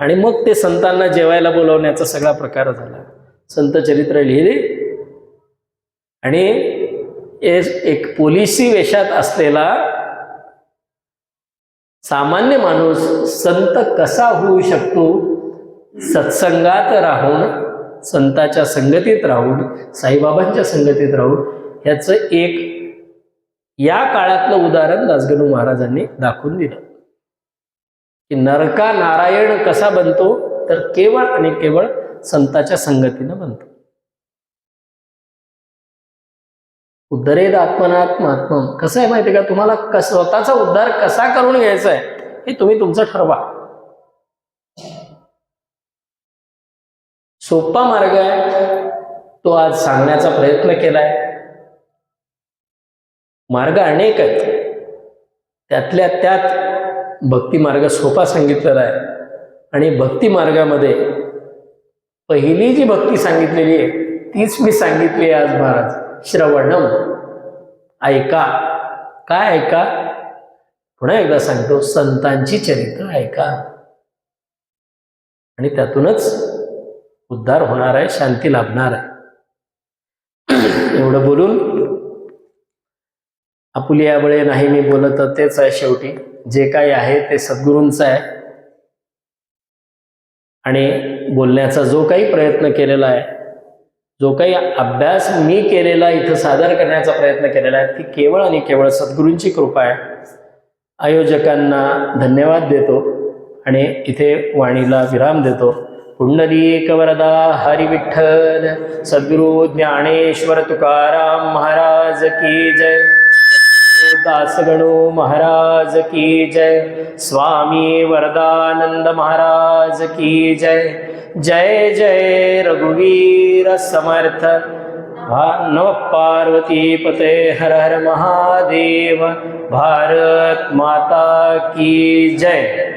आणि मग ते संतांना जेवायला बोलवण्याचा सगळा प्रकार झाला. संत चरित्र लिहिले आणि एक पोलिसी वेशात असलेला सामान्य माणूस संत कसा होऊ शकतो, सत्संगात राहून, संताच्या संगतीत राहून, साईबाबांच्या संगतीत राहून, ह्याचं एक या काळातलं उदाहरण दासगणू महाराजांनी दाखवून दिलं की नरका नारायण कसा बनतो, तर केवळ आणि केवळ संताच्या संगतीनं बनतो. उद्धरेद आत्मनात्मात्मम. कसं आहे माहिती आहे का, तुम्हाला स्वतःचा उद्धार कसा करून घ्यायचा आहे हे तुम्ही तुमचं ठरवा. सोपा मार्ग आहे, तो आज सांगण्याचा प्रयत्न केलाय. मार्ग अनेक आहेत, त्यातल्या त्यात भक्ती मार्ग सोपा सांगितलेला आहे. आणि भक्ती मार्गामध्ये पहिली जी भक्ती सांगितलेली आहे तीच मी सांगितली आहे आज महाराज. श्रवणम, ऐका. काय ऐका? पुन्हा एकदा सांगतो, संतांची चरित्र ऐका आणि त्यातूनच उद्धार होणार आहे, शांती लाभणार आहे. एवढं बोलून आपुलिया बळे नाही मी बोलत, तेच आहे शेवटी. जे काही आहे ते सद्गुरूंचं आहे आणि बोलण्याचा जो काही प्रयत्न केलेला आहे, जो काही अभ्यास मी केलेला इथं सादर करण्याचा प्रयत्न केलेला आहे, ती केवळ आणि केवळ सद्गुरूंची कृपा आहे. आयोजकांना धन्यवाद देतो आणि इथे वाणीला विराम देतो. पुंडलिक वरदा हरी विठ्ठल. सद्गुरु ज्ञानेश्वर तुकाराम महाराज की जय. दासगणो महाराज की जय. स्वामी वरदानंद महाराज की जय. जय जय रघुवीर समर्थ. नमः पार्वती पते. हर हर महादेव. भारत माता की जय.